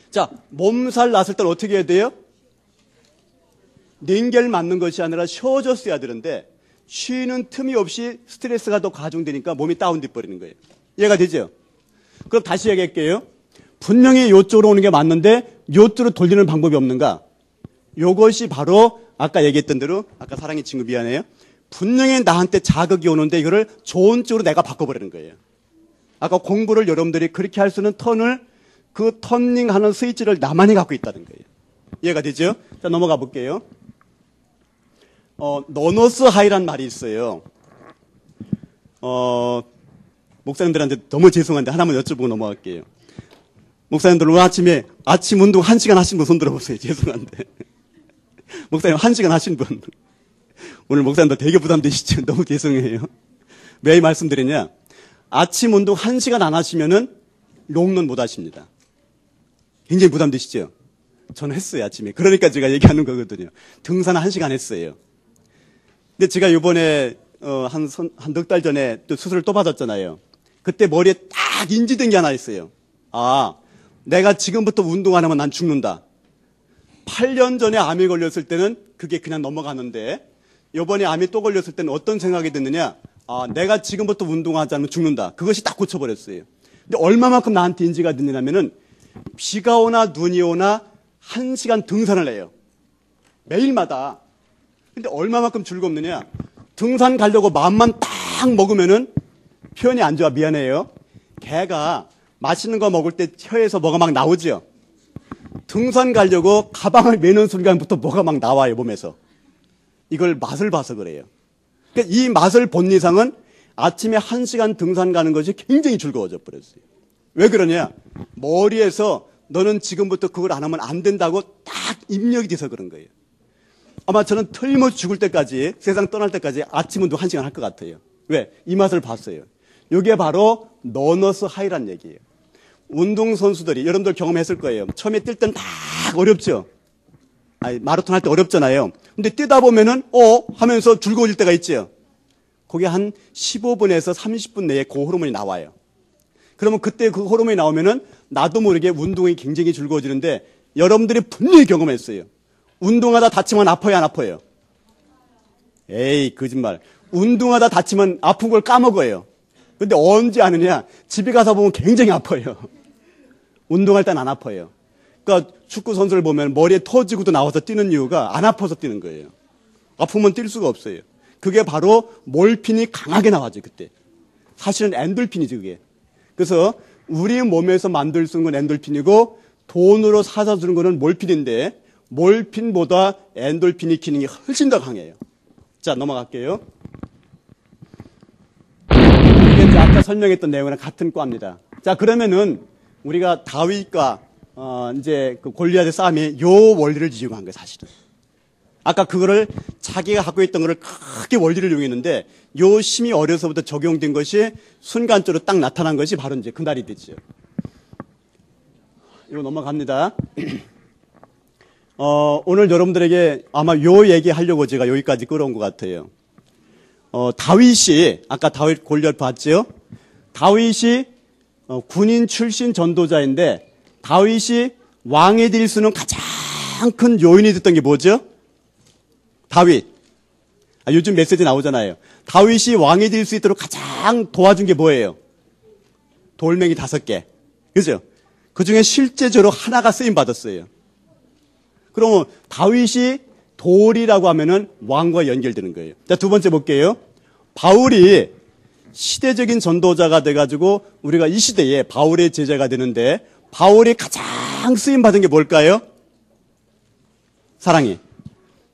자, 몸살 났을 땐 어떻게 해야 돼요? 냉겔 맞는 것이 아니라 쉬어줬어야 되는데 쉬는 틈이 없이 스트레스가 더 가중되니까 몸이 다운돼 버리는 거예요. 이해가 되죠? 그럼 다시 얘기할게요. 분명히 이쪽으로 오는 게 맞는데 이쪽으로 돌리는 방법이 없는가? 이것이 바로 아까 얘기했던 대로 아까 사랑의 친구 미안해요. 분명히 나한테 자극이 오는데 이거를 좋은 쪽으로 내가 바꿔버리는 거예요. 아까 공부를 여러분들이 그렇게 할 수 있는 턴을 그 터닝하는 스위치를 나만이 갖고 있다는 거예요. 이해가 되죠? 자, 넘어가 볼게요. 너너스 하이란 말이 있어요. 목사님들한테 너무 죄송한데 하나만 여쭤보고 넘어갈게요. 목사님들 오늘 아침에 아침 운동 1시간 하신 분 손 들어보세요. 죄송한데. 목사님 1시간 하신 분. 오늘 목사님들 되게 부담되시죠? 너무 죄송해요. 왜 이 말씀드리냐? 아침 운동 1시간 안 하시면은 롱런 못 하십니다. 굉장히 부담되시죠? 저는 했어요, 아침에. 그러니까 제가 얘기하는 거거든요. 등산 1시간 했어요. 근데 제가 이번에, 한 넉 달 전에 또 수술을 또 받았잖아요. 그때 머리에 딱 인지된 게 하나 있어요. 아, 내가 지금부터 운동 안 하면 난 죽는다. 8년 전에 암이 걸렸을 때는 그게 그냥 넘어가는데, 이번에 암이 또 걸렸을 때는 어떤 생각이 드느냐? 아, 내가 지금부터 운동하지 않으면 죽는다. 그것이 딱 고쳐버렸어요. 근데 얼마만큼 나한테 인지가 되느냐면은, 비가 오나 눈이 오나 1시간 등산을 해요. 매일마다. 근데 얼마만큼 즐겁느냐? 등산 가려고 마음만 딱 먹으면은 표현이 안 좋아. 미안해요. 개가 맛있는 거 먹을 때 혀에서 뭐가 막 나오죠? 등산 가려고 가방을 매는 순간부터 뭐가 막 나와요, 몸에서. 이걸 맛을 봐서 그래요. 그러니까 이 맛을 본 이상은 아침에 1시간 등산 가는 것이 굉장히 즐거워져 버렸어요. 왜 그러냐? 머리에서 너는 지금부터 그걸 안 하면 안 된다고 딱 입력이 돼서 그런 거예요. 아마 저는 틀림없이 죽을 때까지, 세상 떠날 때까지 아침 운동 1시간 할 것 같아요. 왜? 이 맛을 봤어요. 이게 바로 너너스 하이란 얘기예요. 운동선수들이, 여러분들 경험했을 거예요. 처음에 뛸 땐 딱 어렵죠? 아니, 마라톤 할 때 어렵잖아요. 근데 뛰다 보면은, 하면서 즐거워질 때가 있죠? 그게 한 15분에서 30분 내에 그 호르몬이 나와요. 그러면 그때 그 호르몬이 나오면은 나도 모르게 운동이 굉장히 즐거워지는데 여러분들이 분명히 경험했어요. 운동하다 다치면 아파요, 안 아파요? 에이, 거짓말. 운동하다 다치면 아픈 걸 까먹어요. 근데 언제 아느냐? 집에 가서 보면 굉장히 아파요. 운동할 땐 안 아파요. 그러니까 축구 선수를 보면 머리에 터지고도 나와서 뛰는 이유가 안 아파서 뛰는 거예요. 아프면 뛸 수가 없어요. 그게 바로 몰핀이 강하게 나와죠, 그때. 사실은 엔돌핀이지, 그게. 그래서 우리 몸에서 만들 수 있는 건 엔돌핀이고 돈으로 사서 주는 거는 몰핀인데 몰핀보다 엔돌핀이 기능이 훨씬 더 강해요. 자, 넘어갈게요. 이게 이제 아까 설명했던 내용이랑 같은 과입니다. 자, 그러면은 우리가 다윗과 이제 그 골리앗의 싸움에 요 원리를 이용한 거예요, 사실은. 아까 그거를 자기가 갖고 있던 거를 크게 원리를 이용했는데 요 심이 어려서부터 적용된 것이 순간적으로 딱 나타난 것이 바로 이제 그날이 됐죠. 이거 넘어갑니다. 오늘 여러분들에게 아마 요 얘기 하려고 제가 여기까지 끌어온 것 같아요. 다윗이, 아까 다윗 골리앗 봤죠? 다윗이 군인 출신 전도자인데 다윗이 왕이 될 수는 가장 큰 요인이 됐던 게 뭐죠? 다윗. 요즘 메시지 나오잖아요. 다윗이 왕이 될 수 있도록 가장 도와준 게 뭐예요? 돌멩이 5개. 그죠? 그 중에 실제적으로 하나가 쓰임 받았어요. 그러면 다윗이 돌이라고 하면은 왕과 연결되는 거예요. 자, 두 번째 볼게요. 바울이 시대적인 전도자가 돼가지고 우리가 이 시대에 바울의 제자가 되는데 바울이 가장 쓰임 받은 게 뭘까요? 사랑해.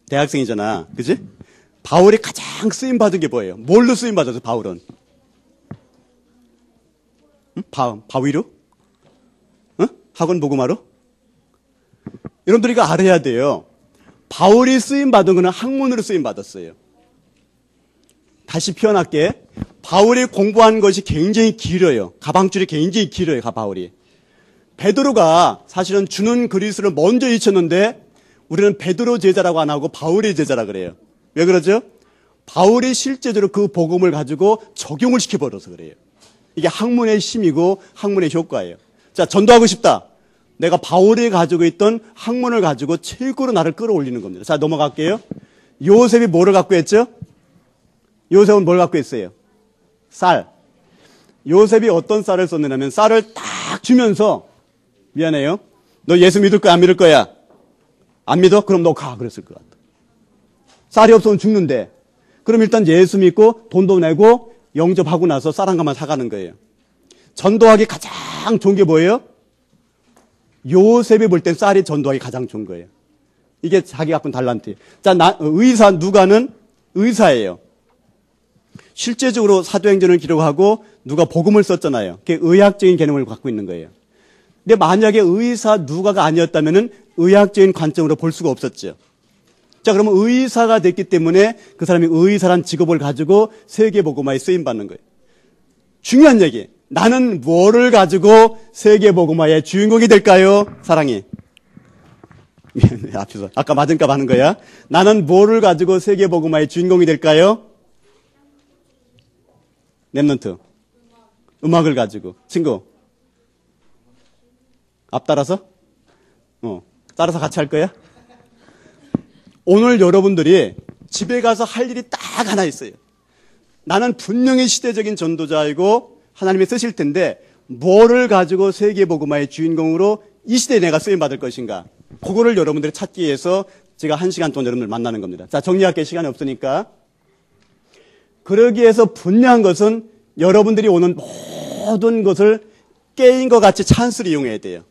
대학생이잖아. 그지? 바울이 가장 쓰임 받은 게 뭐예요? 뭘로 쓰임 받았어, 바울은? 응? 바위로? 응? 학원 복음화로? 여러분들 이거 알아야 돼요. 바울이 쓰임 받은 거는 학문으로 쓰임 받았어요. 다시 표현할게. 바울이 공부한 것이 굉장히 길어요. 가방줄이 굉장히 길어요, 바울이. 베드로가 사실은 주는 그리스도를 먼저 잊혔는데 우리는 베드로 제자라고 안 하고 바울의 제자라 그래요. 왜 그러죠? 바울이 실제적으로 그 복음을 가지고 적용을 시켜버려서 그래요. 이게 학문의 힘이고 학문의 효과예요. 자, 전도하고 싶다. 내가 바울이 가지고 있던 학문을 가지고 최고로 나를 끌어올리는 겁니다. 자, 넘어갈게요. 요셉이 뭐를 갖고 했죠? 요셉은 뭘 갖고 있어요? 쌀. 요셉이 어떤 쌀을 썼느냐면 쌀을 딱 주면서 미안해요. 너 예수 믿을 거야, 안 믿을 거야? 안 믿어? 그럼 너 가. 그랬을 것 같아. 쌀이 없으면 죽는데. 그럼 일단 예수 믿고 돈도 내고 영접하고 나서 쌀 한 가만 사가는 거예요. 전도하기 가장 좋은 게 뭐예요? 요셉이 볼 땐 쌀이 전도하기 가장 좋은 거예요. 이게 자기 갖고 있는 달란트. 자, 의사, 누가는 의사예요. 실제적으로 사도행전을 기록하고 누가 복음을 썼잖아요. 그게 의학적인 개념을 갖고 있는 거예요. 근데 만약에 의사 누가가 아니었다면은 의학적인 관점으로 볼 수가 없었죠. 자, 그러면 의사가 됐기 때문에 그 사람이 의사란 직업을 가지고 세계복음화에 쓰임받는 거예요. 중요한 얘기. 나는 뭐를 가지고 세계복음화의 주인공이 될까요? 사랑이. 미안해, 앞에서. 아까 맞은 값 하는 거야. 나는 뭐를 가지고 세계복음화의 주인공이 될까요? 랩넌트. 음악을 가지고. 친구. 앞 따라서? 따라서 같이 할 거야? 오늘 여러분들이 집에 가서 할 일이 딱 하나 있어요. 나는 분명히 시대적인 전도자이고 하나님이 쓰실 텐데 뭐를 가지고 세계복음화의 주인공으로 이 시대에 내가 쓰임받을 것인가. 그거를 여러분들이 찾기 위해서 제가 1시간 동안 여러분들 만나는 겁니다. 자, 정리할게. 시간이 없으니까. 그러기 위해서 분명한 것은 여러분들이 오는 모든 것을 게임과 같이 찬스를 이용해야 돼요.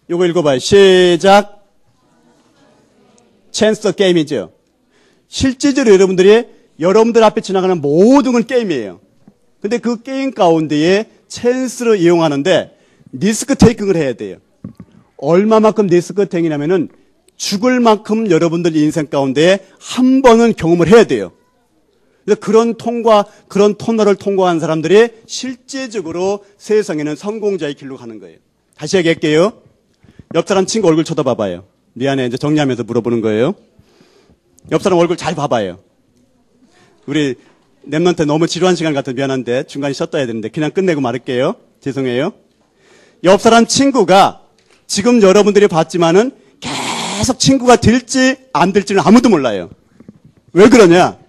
요거 읽어봐요. 시작. 찬스 게임이죠. 실제적으로 여러분들이 여러분들 앞에 지나가는 모든 건 게임이에요. 근데 그 게임 가운데에 찬스를 이용하는데 리스크 테이킹을 해야 돼요. 얼마만큼 리스크 테이킹이냐면은 죽을 만큼 여러분들 인생 가운데 한 번은 경험을 해야 돼요. 그래서 그런 터널을 통과한 사람들이 실제적으로 세상에는 성공자의 길로 가는 거예요. 다시 얘기할게요. 옆 사람 친구 얼굴 쳐다봐봐요. 미안해, 이제 정리하면서 물어보는 거예요. 옆 사람 얼굴 잘 봐봐요. 우리 랩런트 너무 지루한 시간 같아서 미안한데 중간에 쉬었다 해야 되는데 그냥 끝내고 말할게요. 죄송해요. 옆 사람 친구가 지금 여러분들이 봤지만은 계속 친구가 될지 안 될지는 아무도 몰라요. 왜 그러냐?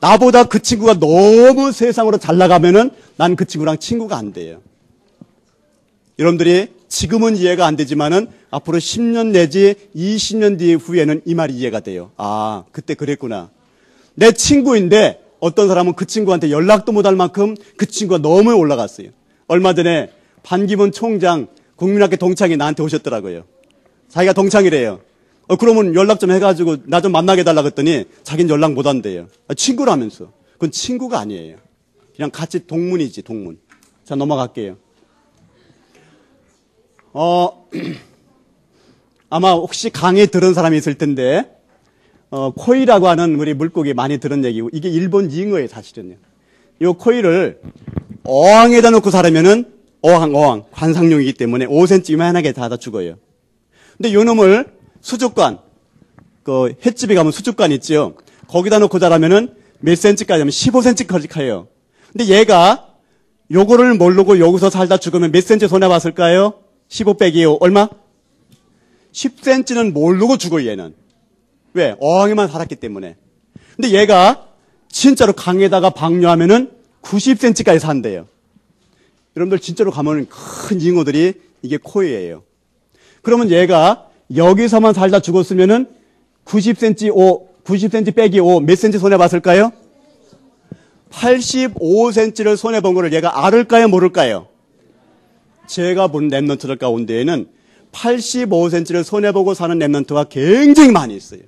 나보다 그 친구가 너무 세상으로 잘 나가면은 난 그 친구랑 친구가 안 돼요. 여러분들이 지금은 이해가 안 되지만은 앞으로 10년 내지 20년 뒤 후에는 이 말이 이해가 돼요. 아, 그때 그랬구나. 내 친구인데 어떤 사람은 그 친구한테 연락도 못할 만큼 그 친구가 너무 올라갔어요. 얼마 전에 반기문 총장 국민학교 동창이 나한테 오셨더라고요. 자기가 동창이래요. 그러면 연락 좀 해가지고 나 좀 만나게 해달라 그랬더니 자기는 연락 못 한대요. 친구라면서. 그건 친구가 아니에요. 그냥 같이 동문이지, 동문. 자, 넘어갈게요. 아마 혹시 강의 들은 사람이 있을 텐데, 코이라고 하는 우리 물고기 많이 들은 얘기고, 이게 일본 잉어예요, 사실은요. 이 코이를 어항에다 놓고 살으면은, 어항, 관상용이기 때문에 5cm 이만하게 닫아 죽어요. 근데 요 놈을 수족관, 횟집에 가면 수족관 있죠? 거기다 놓고 자라면은 몇 cm까지 하면 15cm까지 커요. 근데 얘가 요거를 모르고 여기서 살다 죽으면 몇 cm 손해봤을까요? 15 빼기 5, 얼마? 10cm는 모르고 죽어요, 얘는. 왜? 어항에만 살았기 때문에. 근데 얘가 진짜로 강에다가 방류하면은 90cm까지 산대요. 여러분들 진짜로 가면 큰 잉어들이 이게 코이예요. 그러면 얘가 여기서만 살다 죽었으면은 90cm 빼기 5, 몇 cm 손해봤을까요? 85cm를 손해본 거를 얘가 알을까요, 모를까요? 제가 본 랩넌트들 가운데에는 85cm를 손해보고 사는 랩넌트가 굉장히 많이 있어요.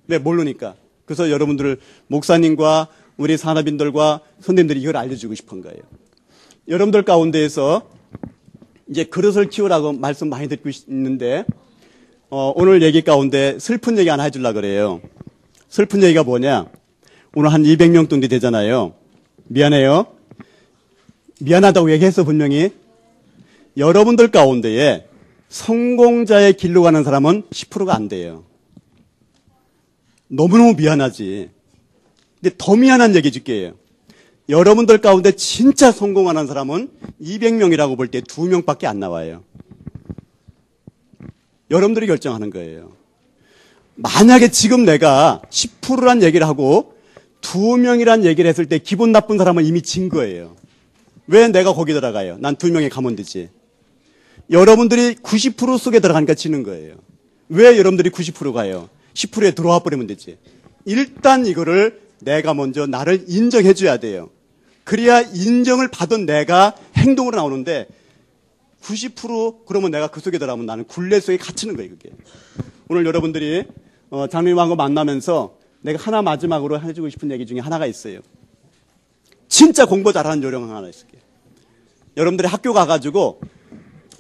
왜? 모르니까. 그래서 여러분들, 목사님과 우리 산업인들과 선생님들이 이걸 알려주고 싶은 거예요. 여러분들 가운데에서 이제 그릇을 키우라고 말씀 많이 듣고 있는데, 오늘 얘기 가운데 슬픈 얘기 하나 해주려고 그래요. 슬픈 얘기가 뭐냐? 오늘 한 200명 정도 되잖아요. 미안해요. 미안하다고 얘기했어, 분명히. 여러분들 가운데에 성공자의 길로 가는 사람은 10%가 안 돼요. 너무너무 미안하지. 근데 더 미안한 얘기 줄게요. 여러분들 가운데 진짜 성공하는 사람은 200명이라고 볼 때 2명밖에 안 나와요. 여러분들이 결정하는 거예요. 만약에 지금 내가 10%란 얘기를 하고 2명이란 얘기를 했을 때 기분 나쁜 사람은 이미 진 거예요. 왜 내가 거기 들어가요? 난 2명에 가면 되지. 여러분들이 90% 속에 들어가니까 지는 거예요. 왜 여러분들이 90% 가요? 10%에 들어와 버리면 되지. 일단 이거를 내가 먼저 나를 인정해 줘야 돼요. 그래야 인정을 받은 내가 행동으로 나오는데 90% 그러면 내가 그 속에 들어가면 나는 굴레 속에 갇히는 거예요, 그게. 오늘 여러분들이 장로님하고 만나면서 내가 하나 마지막으로 해주고 싶은 얘기 중에 하나가 있어요. 진짜 공부 잘하는 요령 하나 있을게요. 여러분들이 학교 가가지고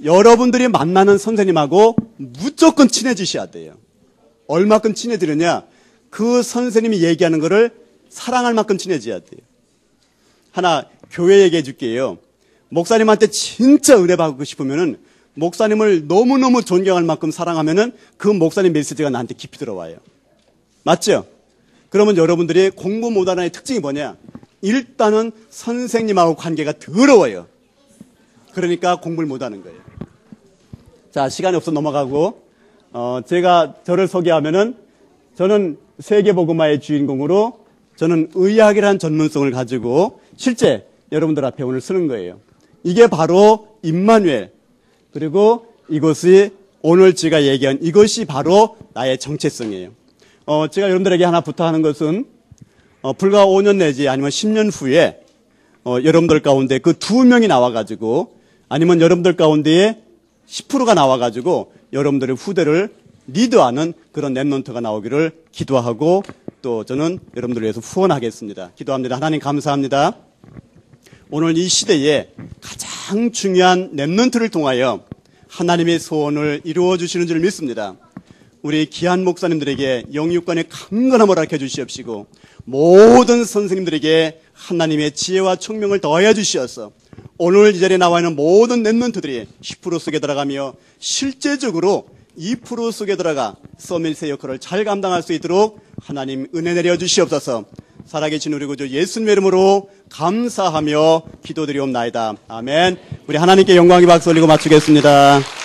여러분들이 만나는 선생님하고 무조건 친해지셔야 돼요. 얼마큼 친해지느냐? 그 선생님이 얘기하는 거를 사랑할 만큼 친해져야 돼요. 하나 교회 얘기해 줄게요. 목사님한테 진짜 은혜 받고 싶으면은 목사님을 너무너무 존경할 만큼 사랑하면은 그 목사님 메시지가 나한테 깊이 들어와요. 맞죠? 그러면 여러분들이 공부 못하는 특징이 뭐냐? 일단은 선생님하고 관계가 더러워요. 그러니까 공부를 못하는 거예요. 자, 시간이 없어 넘어가고 제가 저를 소개하면은 저는 세계복음화의 주인공으로 저는 의학이라는 전문성을 가지고 실제 여러분들 앞에 오늘 쓰는 거예요. 이게 바로 임마누엘. 그리고 이것이 오늘 제가 얘기한 이것이 바로 나의 정체성이에요. 제가 여러분들에게 하나 부탁하는 것은 불과 5년 내지 아니면 10년 후에 여러분들 가운데 그 2명이 나와가지고 아니면 여러분들 가운데에 10%가 나와가지고 여러분들의 후대를 리드하는 그런 랩넌트가 나오기를 기도하고 또 저는 여러분들을 위해서 후원하겠습니다. 기도합니다. 하나님 감사합니다. 오늘 이 시대에 가장 중요한 랩넌트를 통하여 하나님의 소원을 이루어 주시는 줄 믿습니다. 우리 귀한 목사님들에게 영육간의 강건함을 허락해 주시옵시고 모든 선생님들에게 하나님의 지혜와 총명을 더하여 주시어서 오늘 이 자리에 나와 있는 모든 랩넌트들이 10% 속에 들어가며 실제적으로 2% 속에 들어가 서밋의 역할을 잘 감당할 수 있도록 하나님 은혜 내려 주시옵소서. 살아계신 우리 구주 예수님의 이름으로 감사하며 기도드리옵나이다. 아멘. 우리 하나님께 영광의 박수 올리고 마치겠습니다.